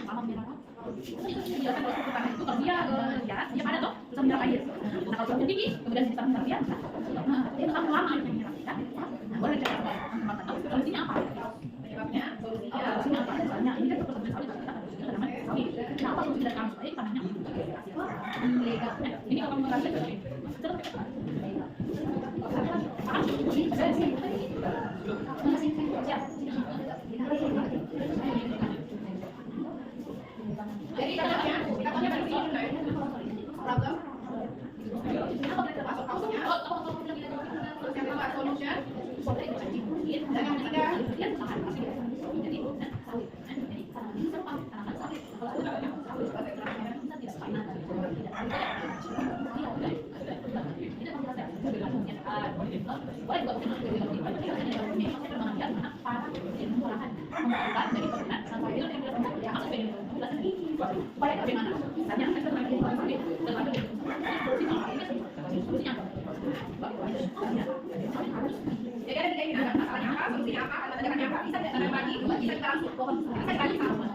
Sama mineral. Itu kalau dia jarak dia padat toh, bisa mineral air. Nah kalau suhu tinggi kemudian bisa mineral dia. Nah, dia tetap lama airnya mineral ya. Nah, boleh kita tahu solusinya apa? Penyebabnya Solusinya apa? Soalnya ini kan pertemuan sawit kita harus kita namanya sawit. Kenapa solusi dari kamu sawit tanahnya ilegal? Ini kalau mengalir jadi kita punya problem. Masuk kasusnya. Terus yang kedua solution. Dan yang ketiga jadi ada 3 ini, ada masalahnya apa, solusinya apa, ada tindakannya apa, bisa tidak lagi, bisa kita langsung pohon, bisa dibagi sama.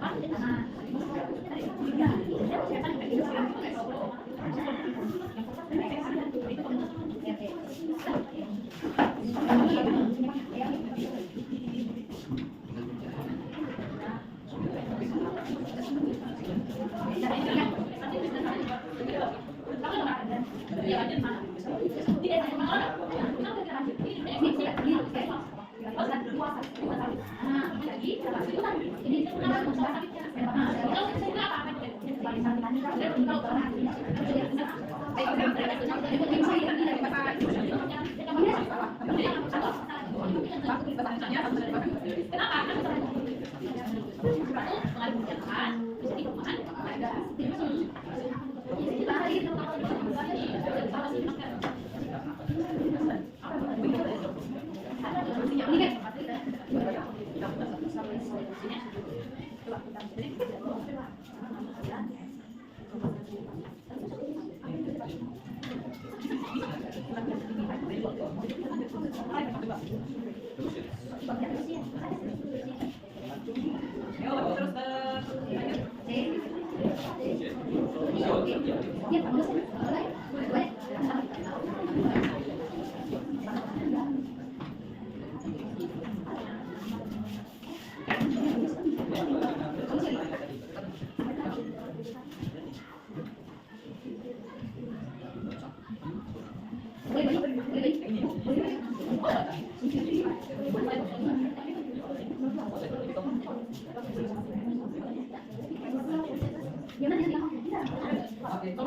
Ya,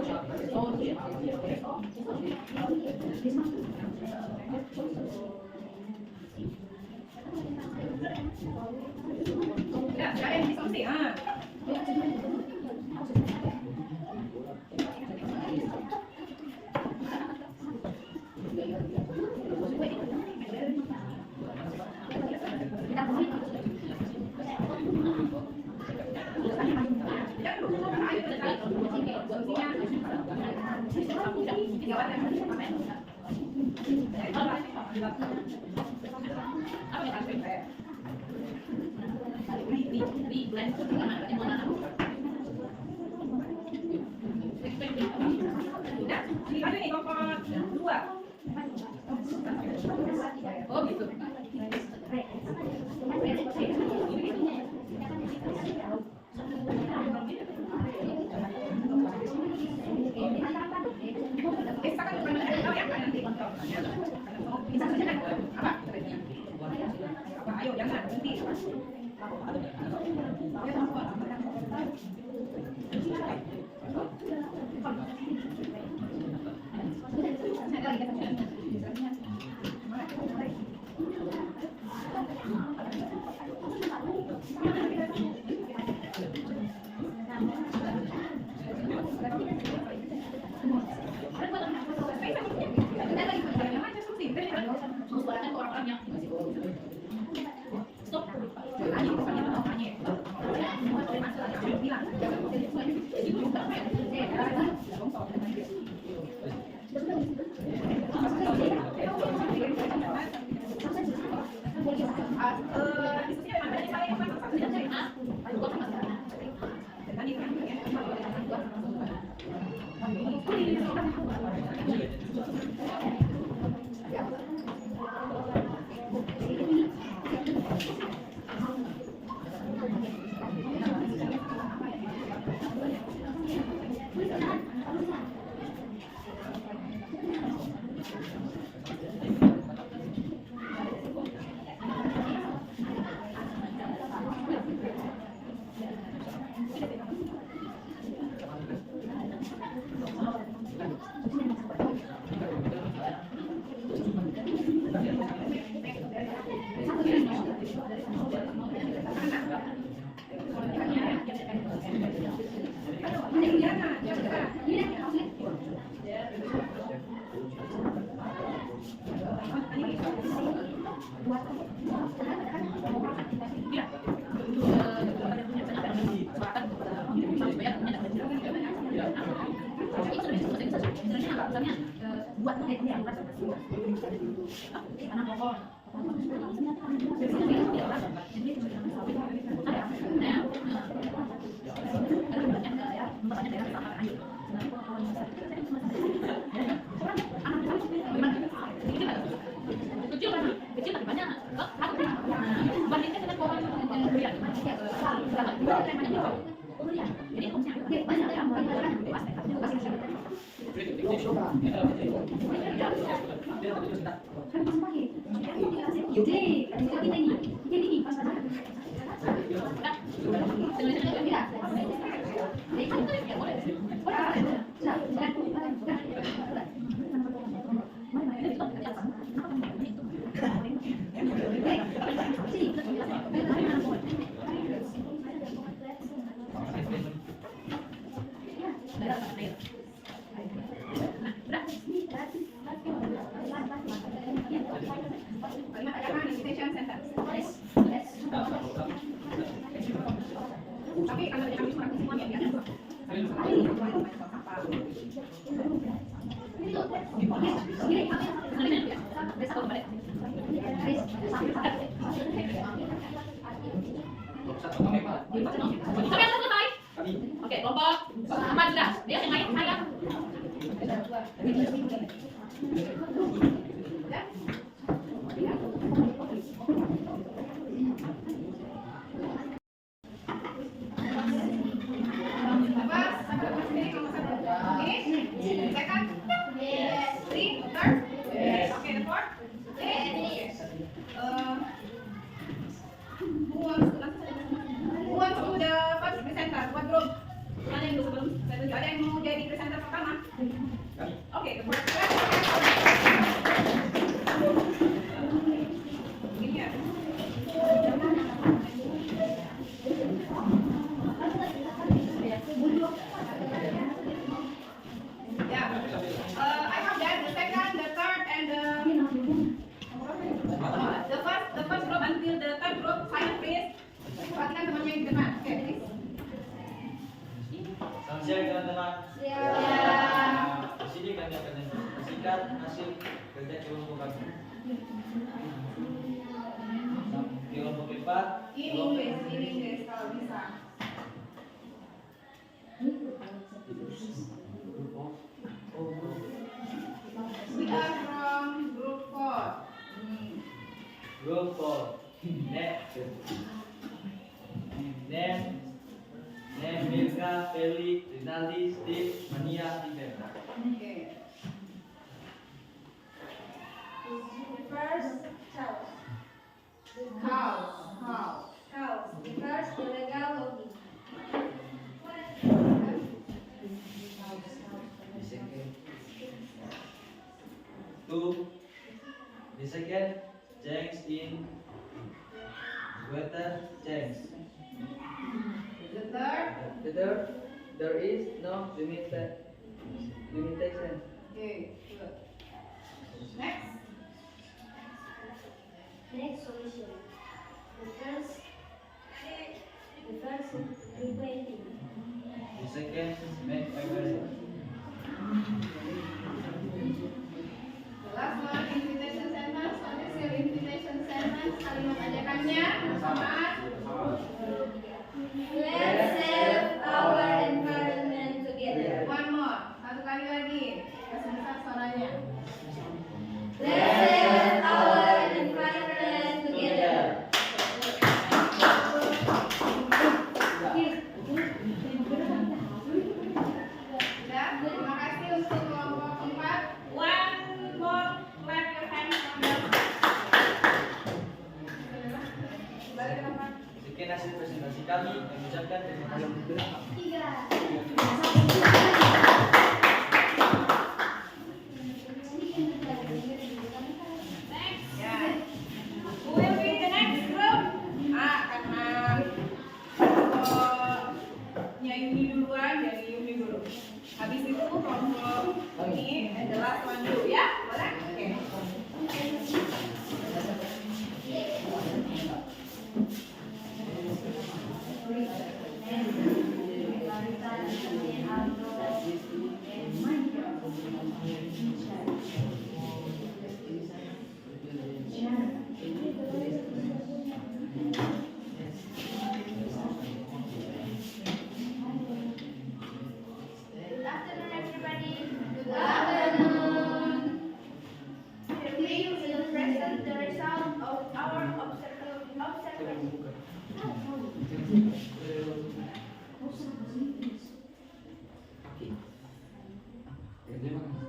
saya yang diskusi. Ada nih kelompok 2. Oh gitu. Ayo jangan berhenti. Tapi kalau yang habis makan semuanya ya. Oke, selesai. Oke, kelompok 4 sudah. Dia yang lain, saya. Who wants to the first presenter? What group? Mana yang belum? Ada yang mau jadi presenter Oke, Begini ya. I have that the second, the third, and the first group until the third group. Silent please. Perhatikan temannya yang di depan. Oke, please. Selamat siang teman-teman. Siap. Di sini kami akan menyaksikan hasil kerja kelompok kami. Kelompok 4. In English kalau bisa. We are from group 4. Group 4. Name, Milka, Feli, Rinaldi, Steve, Mania, Iben. Okay. First, cows. Cows. The first illegal logging. The second, change in weather change. The third. There is no limitation. Okay, good. Next. Next solution. The first repainting. The second, make memory. The last one, invitation sentence. Official invitation sentence. Kalimat ajakannya bersamaan. Let's save our environment together. One more. Satu kali lagi. Kasih besar suaranya. Let's save our environment together. Sudah. Terima kasih untuk kelompok 4. One more. Clap your hands on the. Balik ke tempat. Sekian hasil presentasi kami. Kami ucapkan terima kasih. Ya. Who will be the next group? Karena kelompoknya Yuni duluan, jadi Yuni dulu. Habis itu kelompok ini adalah tuan dulu ya, boleh? Oke. Good afternoon, everybody. Good afternoon. Today we will present the result of our observation.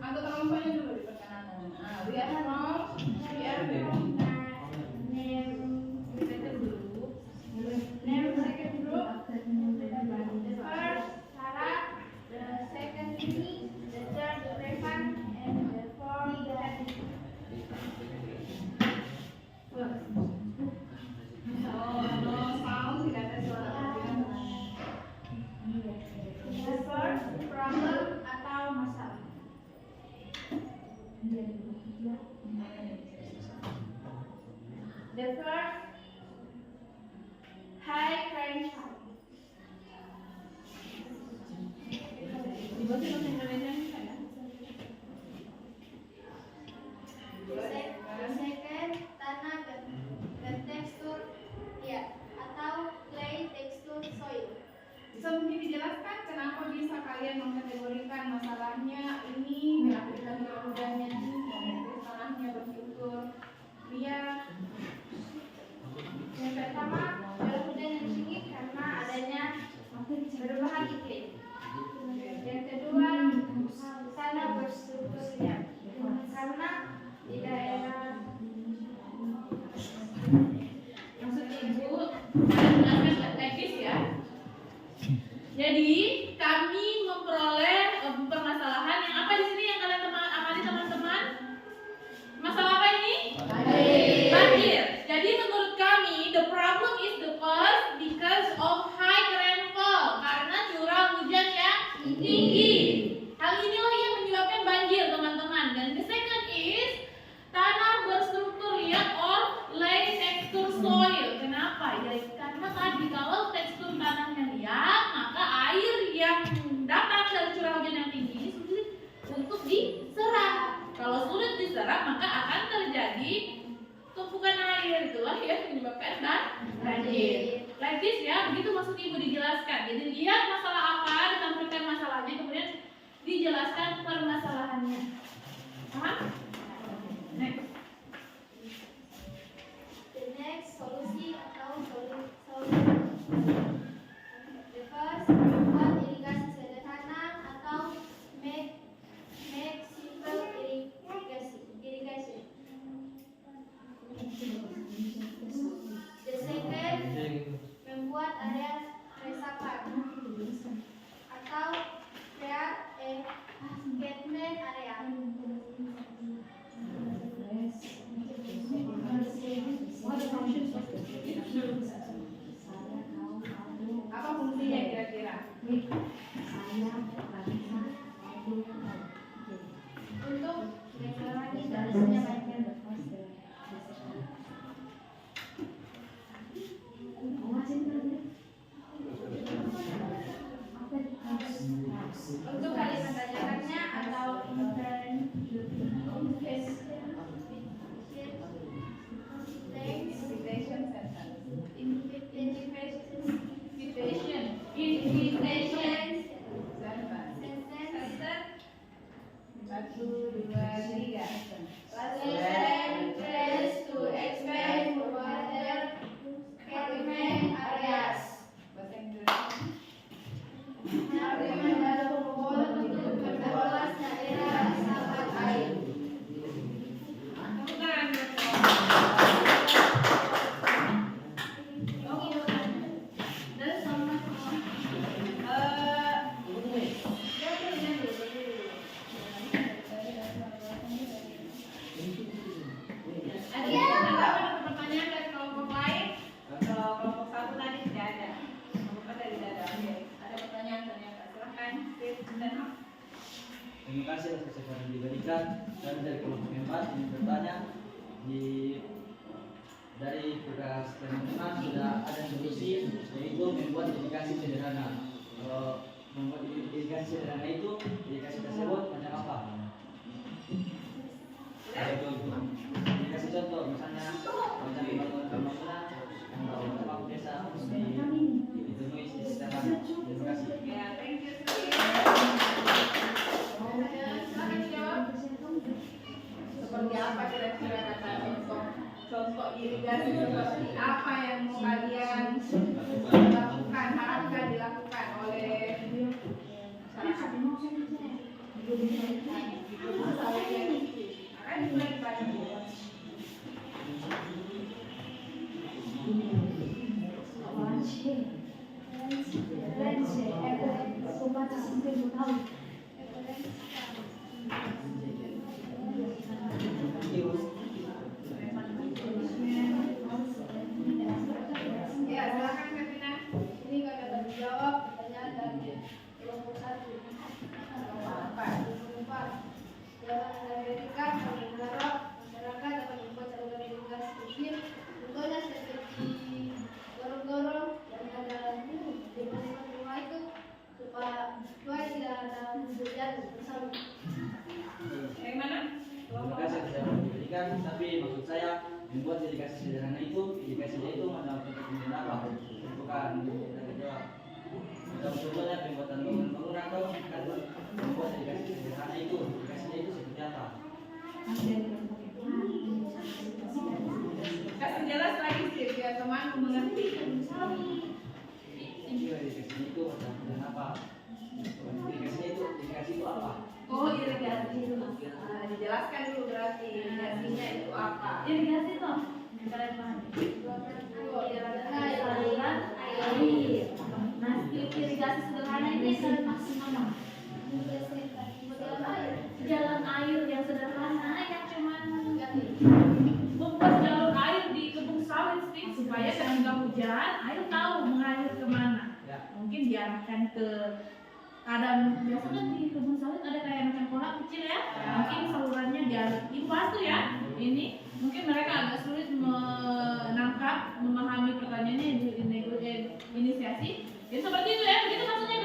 Angkat kelompoknya dulu di perkenalan. We are from Name second group. The first Sarah, the second Tini, the third Revan, and the fourth Tati. no sound, tidak ada suara. The first problem atau masalah. The first high crime rate. The second tanah bertekstur atau clay texture soil. Bisa mungkin dijelaskan kenapa bisa kalian mengkategorikan masalahnya ini beraktivitas udahnya tanahnya berstruktur liar. Yang pertama, curah hujan yang tinggi karena adanya perubahan iklim. Yang kedua, tanah berstruktur liar karena di daerah. Maksud ibu teknis ya. Jadi kami memperoleh permasalahan yang apa tinggi. Hal inilah yang menyebabkan banjir, teman-teman. Dan the second is tanah berstruktur liat or lay texture soil. Kenapa? Ya karena tadi kalau tekstur tanahnya liat, maka air yang datang dari curah hujan yang tinggi ini sulit untuk diserap. Kalau sulit diserap, maka akan terjadi tumpukan air. Itulah yang menyebabkan banjir. Like this ya, begitu maksud ibu dijelaskan. Jadi lihat masalah apa, ditampilkan masalahnya, kemudian dijelaskan permasalahannya. Paham? Next. The next solusi atau solusi. The first, buat irigasi sederhana atau make simple irrigation. The second, membuat area resapan atau create a catchment area. Apa fungsinya kira-kira? Untuk mengurangi derasnya banjir. Untuk kalimat ajarannya atau Satu, dua, tiga. Let's to expand water catchment areas. Bahasa Indonesia. Argumen dalam pembuat untuk memperluas daerah resapan air. Ada pertanyaan dari kelompok lain? Kalau kelompok satu tadi tidak ada. Kelompok tadi tidak ada. Oke. Ada pertanyaan ternyata. Silahkan. Terima kasih atas kesempatan yang diberikan. Kami dari kelompok 4 ingin bertanya dari tugas teman-teman sudah ada solusi, yaitu membuat irigasi sederhana. Kalau membuat irigasi sederhana itu, irigasi tersebut macam apa? Dikasih contoh, misalnya bangunan atau tempat desa ditemui di sekitar. Terima kasih. Ya, thank you. Seperti apa kira-kira kata contoh irigasi seperti apa yang mau kalian lakukan, harapkan dilakukan oleh masyarakat? Akan mulai dibaca. Ya, silakan Katrina. Ini kami akan menjawab pertanyaan dari kelompok 1. Kelompok 4. Dalam Amerika, kami berharap masyarakat dapat membuat saluran irigasi kecil, contohnya seperti gorong-gorong yang ada di masing-masing rumah itu, supaya tidak ada hujan bersama. Yang mana? Terima kasih atas yang diberikan, tapi maksud saya membuat irigasi sederhana itu, irigasinya itu dalam bentuk apa? Bukan kita jawab. Dalam contohnya pembuatan bangunan atau membuat irigasi sederhana itu, irigasinya itu seperti apa? Kasih jelas lagi sih biar teman mengerti. Irigasinya itu macam apa? Irigasi itu apa? Oh, irigasi itu. Dijelaskan dulu berarti irigasinya itu apa? Irigasi tuh saluran air. Nah, irigasi sederhana ini kalian maksud mana? Jalan air yang sederhana yang cuma Membuat jalur air di kebun sawit sih, supaya ketika hujan air tahu mengalir kemana. Mungkin diarahkan ke biasanya di kebun sawit ada kayak macam kolam kecil ya, mungkin salurannya dia impas tuh ya. Ini mungkin mereka agak sulit menangkap, memahami pertanyaannya inisiasi. Jadi seperti itu ya, begitu maksudnya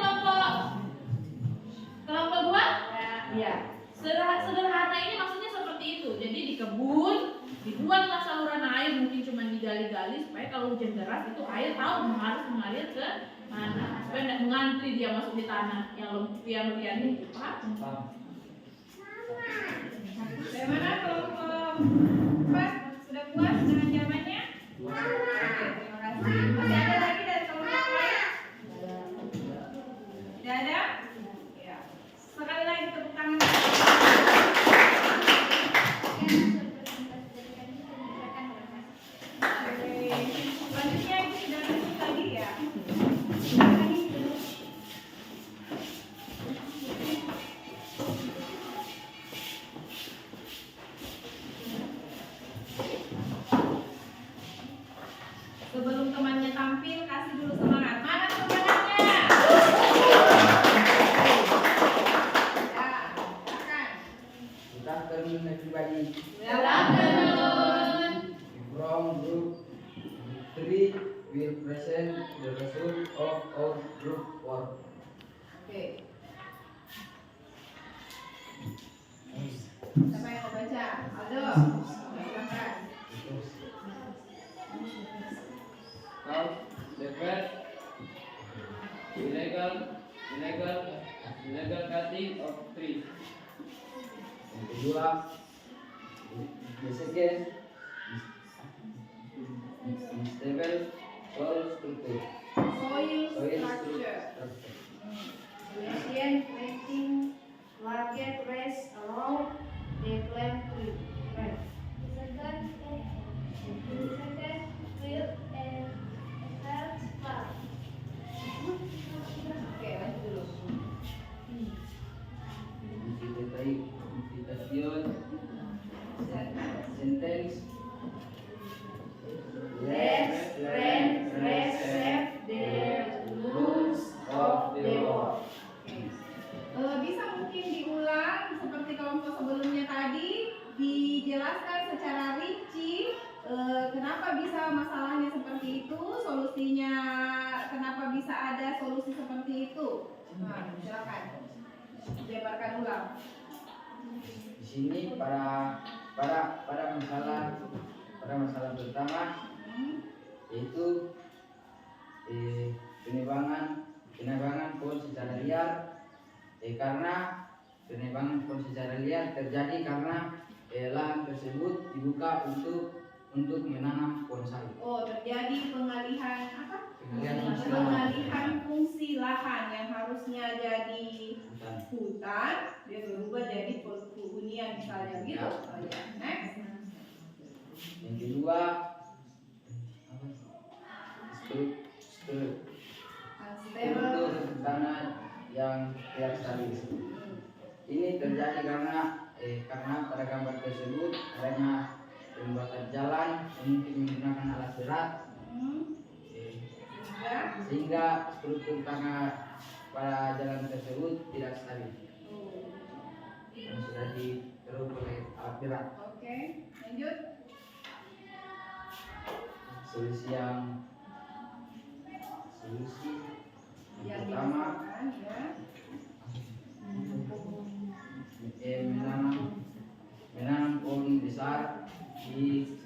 kelompok 2? Ya. Sederhana ini maksudnya seperti itu. Jadi di kebun dibuatlah saluran air, mungkin cuma digali-gali supaya kalau hujan deras itu air tahu harus mengalir ke mana, supaya tidak mengantri dia masuk di tanah yang liar itu. Paham? Bagaimana kelompok 4? Sudah puas dengan jawabannya? Oke, terima kasih. Masih ada lagi dari kelompok lain? Tidak ada? Ya. Sekali lagi tepuk tangan. Selanjutnya Ibu sudah kasih tadi ya. Sebelum temannya tampil, kasih dulu semangat. Mana semangatnya? Ya, silakan. Good afternoon everybody. Good afternoon. From group 3 will present the result of our group work. Oke. Siapa yang mau baca? Aldo. Silakan. Count the first illegal cutting of trees. Yang kedua, the second stable soil structure. Soil Soil structure. structure. Kemudian planting larger trees around the plant tree. Right. Second, field and health path. Oke, lanjut dulu. Multiplication sentence. Let's save the rules of the world. Bisa mungkin diulang seperti kelompok sebelumnya tadi, dijelaskan secara rinci kenapa bisa masalahnya seperti itu, solusinya kenapa bisa ada solusi seperti itu. Nah, silakan jabarkan ulang. Di sini pada masalah pertama yaitu penebangan pohon secara liar. Karena penebangan pohon secara liar terjadi karena lahan tersebut dibuka untuk menanam pohon sawit. Oh, terjadi pengalihan apa? Pengalihan Fungsi lahan yang harusnya jadi hutan. hutan, dia berubah jadi hunian misalnya gitu. Oh, ya. Next. Yang kedua, struktur tanah yang tidak stabil. Ini terjadi karena pada gambar tersebut adanya pembuatan jalan mungkin menggunakan alat berat, sehingga struktur tanah pada jalan tersebut tidak stabil dan sudah dikeruk oleh alat berat. Oke, lanjut. Solusi yang pertama ya. menanam pohon besar di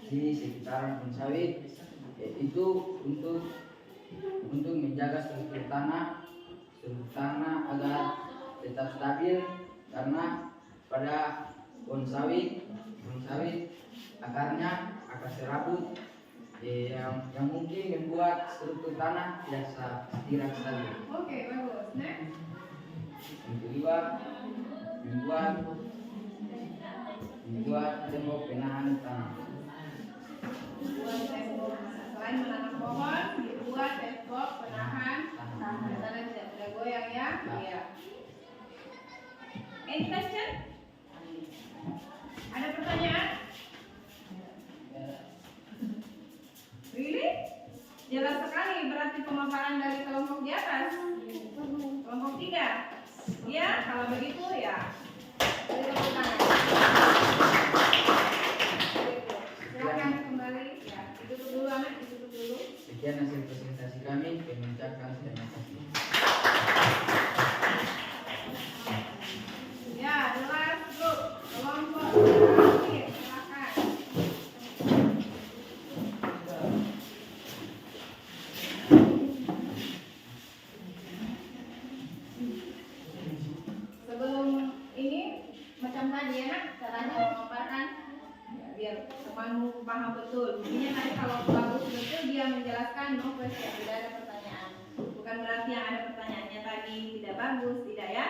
sekitaran pohon sawit, itu untuk menjaga struktur tanah agar tetap stabil, karena pada pohon sawit akarnya akar serabut yang mungkin membuat struktur tanah tidak stabil. Oke, bagus. Next. Yang kedua, membuat tembok penahan tanah. Selain menanam pohon, dibuat tembok penahan tanah. Tanah tidak mudah goyang ya. Iya. Any question? Ada pertanyaan? Really? Jelas sekali. berarti pemaparan dari kelompok di atas? Kelompok 3. Ya, kalau begitu ya. Beri tepuk tangan. Silakan kembali. Ya, ditutup dulu anak, ditutup dulu. Sekian hasil presentasi kami. Kami ucapkan terima kasih. Ya, jelas grup kelompok terakhir. Silakan. Sebelum ini macam tadi ya nak, caranya memaparkan ya, biar temanmu paham betul. Intinya tadi kalau bagus betul dia menjelaskan no question, tidak ada pertanyaan. Bukan berarti yang ada pertanyaannya tadi tidak bagus, tidak ya?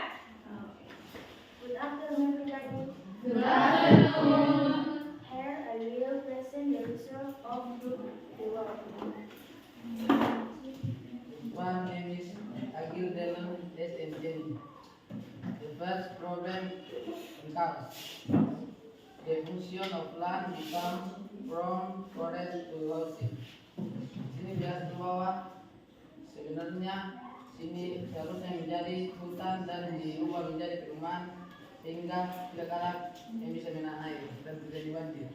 Good afternoon, everybody. Good afternoon. Here I will present the result of group 2. My name is Agil Delan SMJ. The first problem comes. The function of land becomes from forest to housing. Sini biasa ke bawah. Sebenarnya sini seharusnya menjadi hutan dan diubah menjadi perumahan sehingga tidak kalah yang bisa menahan air dan terjadi banjir.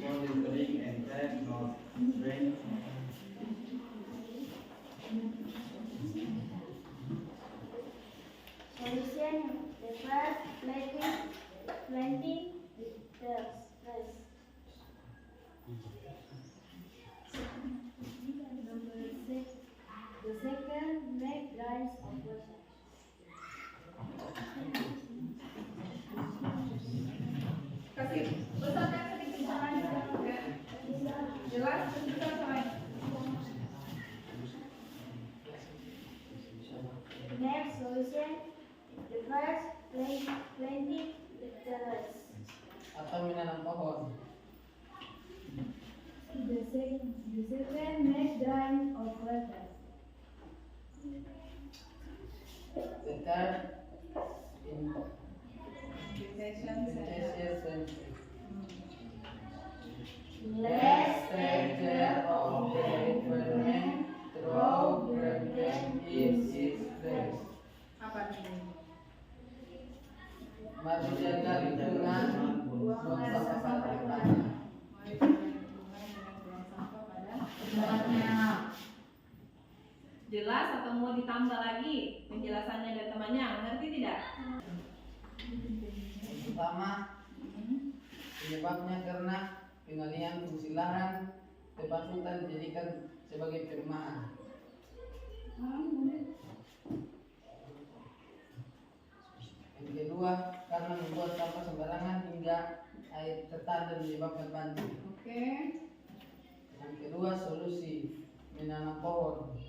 Soil is kering and have no rain. Solution: the first planting the trees. The second, make dries of water. Kasih besarkan sedikit caranya. Jelas besar caranya. Next solution: the first planting the trees. Atau menanam pohon. The second, make drying of water. The third, let's take care of the environment through preventing its place. Apa ini? Mari jaga lingkungan, buang sampah pada tempatnya. Mari kita lingkungan dengan buang sampah pada tempatnya. Jelas atau mau ditambah lagi penjelasannya dari temannya? Mengerti tidak? Yang pertama, penyebabnya karena pengalihan fungsi lahan tempat hutan dijadikan sebagai perumahan. Yang kedua, karena membuat sampah sembarangan hingga air tertanda menyebabkan banjir. Oke. Yang kedua, solusi menanam pohon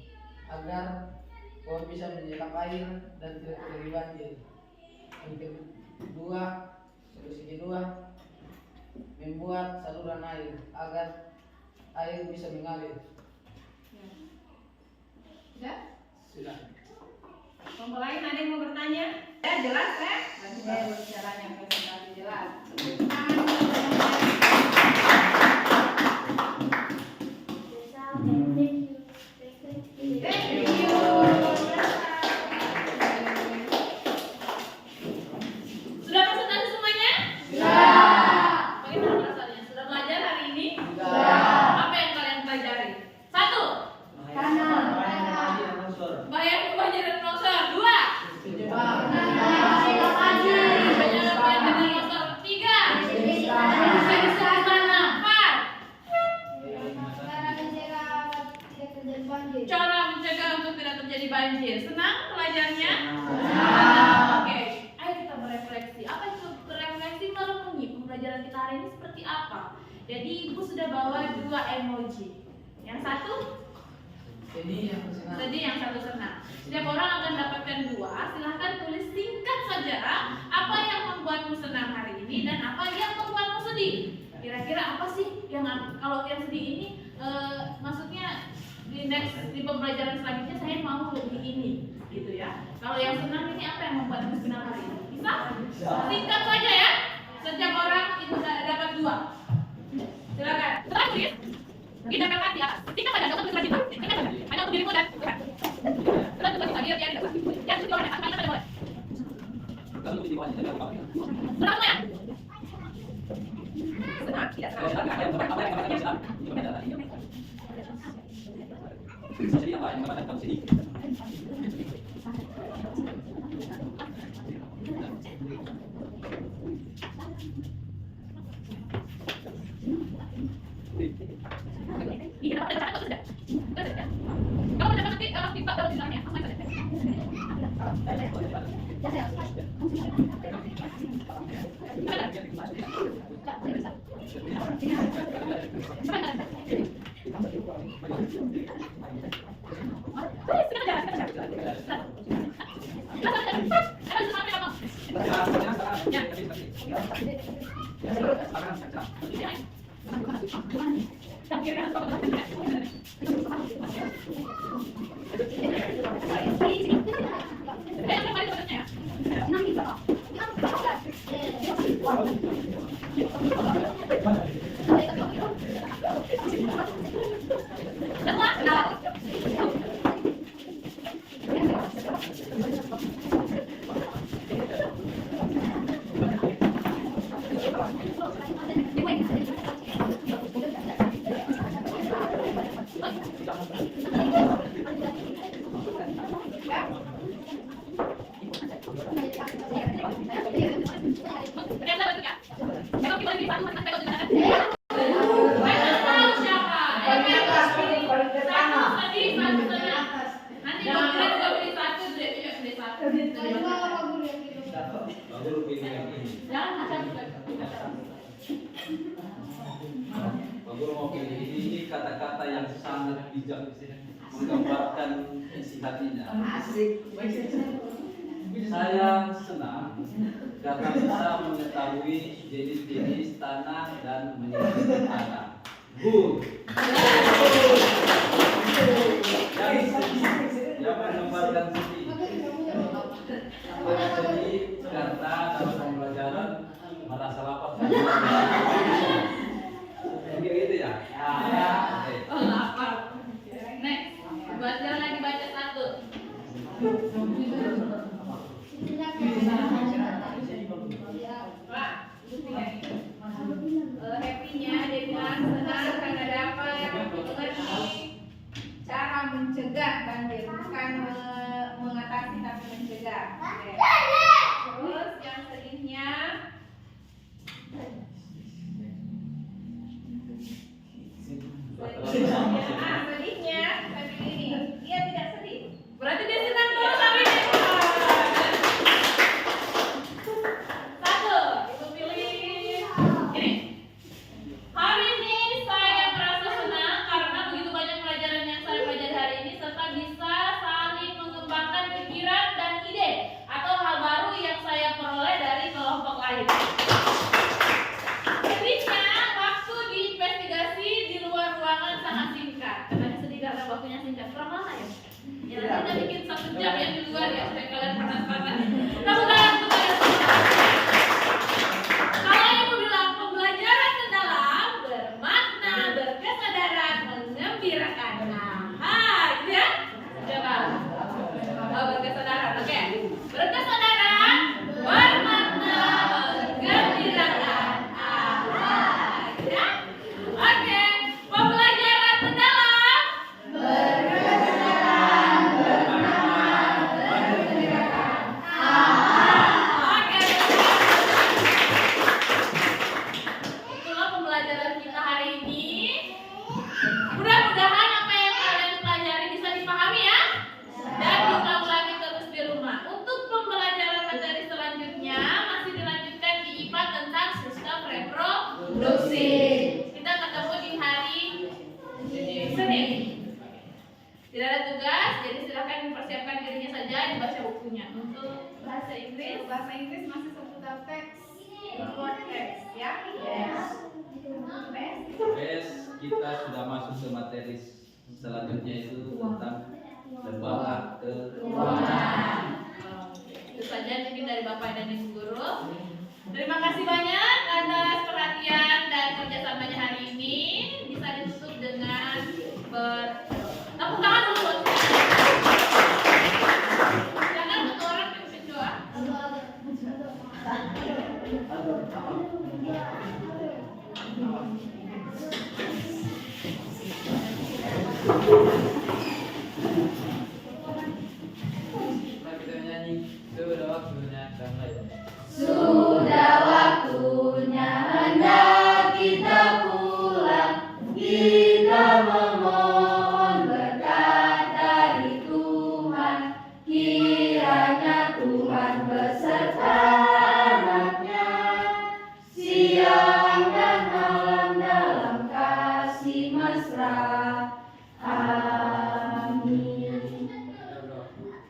agar pohon bisa menyerap air dan tidak terjadi banjir. Yang kedua, solusi kedua, membuat saluran air agar air bisa mengalir. Sudah? Sudah. Kelompok lain ada yang mau bertanya? Ya, jelas ya? Nanti baru caranya presentasi jelas. Thank you. Sudah presentasi semuanya? Sudah. Bagaimana perasaannya? Sudah belajar hari ini? Sudah. Apa yang kalian pelajari? 1. Kanan. Bahaya kebanjiran longsor. 2. Bahaya kebanjiran longsor. 3. Cara mencegah untuk tidak terjadi banjir. Senang belajarnya? Oke, ayo kita berefleksi. Apa itu berefleksi? Merenungi pembelajaran kita hari ini seperti apa. Jadi ibu sudah bawa 2 emoji. Yang satu Sedih, yang senang. sedih, yang satu senang. Setiap orang akan dapatkan 2. Silahkan tulis singkat saja apa yang membuatmu senang hari ini dan apa yang membuatmu sedih. Kira-kira apa sih yang kalau yang sedih ini maksudnya di pembelajaran selanjutnya saya mau lebih ini gitu ya. Kalau yang senang ini apa yang membuatmu senang hari ini? Bisa? Singkat saja ya. Setiap orang itu dapat 2. Silakan. Terakhir Kita akan di atas. Tingkat saja, untuk kita cinta. Tingkat saja. Hanya untuk dirimu dan Tuhan. Kita untuk kita dia tidak. Ya, itu boleh. Apa kita boleh? Kamu di bawah ini apa? Senang ya? Senang, tidak senang. Jadi apa yang kamu sedih? Iya, dapat cara sudah. Sudah. Kamu dapat nanti feedback dari dalamnya. Apa saja? Ya saya. Ini kata-kata yang sangat bijak menggambarkan isi hatinya. Saya senang karena bisa mengetahui jenis-jenis tanah dan menyebut tanah. Good. Yang menggambarkan sedih. Sedih karena dalam pembelajaran merasa lapar. Gitu ya? Oh, lapar. Next. Baca lagi baca satu. Happy-nya dengan senang karena dapat mengerti cara mencegah banjir, bukan mengatasi tapi mencegah. Terus yang sedihnya sedihnya tapi ini dia tidak sedih. Berarti dia senang dong hari ini. Satu, ibu pilih ini. Hari ini saya merasa senang karena begitu banyak pelajaran yang saya pelajari hari ini serta bisa saling mengembangkan pikiran dan ide atau hal baru yang saya peroleh dari kelompok lain. Sedihnya waktu diinvestigasi di luar ruangan sangat singkat. Katanya sedih karena waktunya singkat. Kurang lama ya? Ya nanti kita bikin 1 jam yang di luar ya supaya kalian panas-panas. Tepuk tangan untuk kalian semua. Kalau ibu bilang pembelajaran mendalam, bermakna, berkesadaran, mengembirakan. Nah, ya? Coba. Oh, berkesadaran. Oke. Berkesadaran, bermakna, mengembirakan. Ya? Oke. Pembelajaran mendalam, itulah pembelajaran kita hari ini. Mudah-mudahan apa yang kalian pelajari bisa dipahami ya. Dan diulang-ulangi terus di rumah. Untuk pembelajaran materi selanjutnya masih dilanjutkan di IPA tentang sistem reproduksi. Kita ketemu di hari Senin. Tidak ada tugas, jadi silakan mempersiapkan dirinya saja, dibaca bukunya. Untuk bahasa Inggris masih seputar teks, report teks, ya? Yes. Yes, kita sudah masuk ke materi selanjutnya itu tentang lembaga keuangan. Itu saja mungkin dari Bapak dan Ibu Guru. Terima kasih banyak atas perhatian dan kerjasamanya hari ini. Bisa ditutup dengan Tepuk tangan dulu buat jangan satu orang pimpin doa. Mari kita nyanyi sudah waktunya damai. Sudah waktunya hendak kita pulang, kita memohon berkat dari Tuhan, kiranya Tuhan beserta anaknya, siang dan malam dalam kasih mesra. Amin.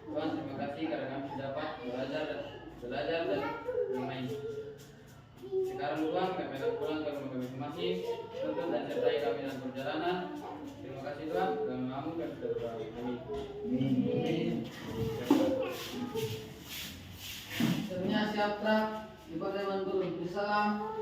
Tuhan, terima kasih karena kami sudah dapat belajar dan bermain. Sekarang Tuhan, kami akan pulang ke rumah kami masing-masing. Tuntun dan sertai kami dalam perjalanan. Terima kasih Tuhan, dalam namamu kami sudah berdoa. Amin. Sebenarnya siap ibadah turun. Salam.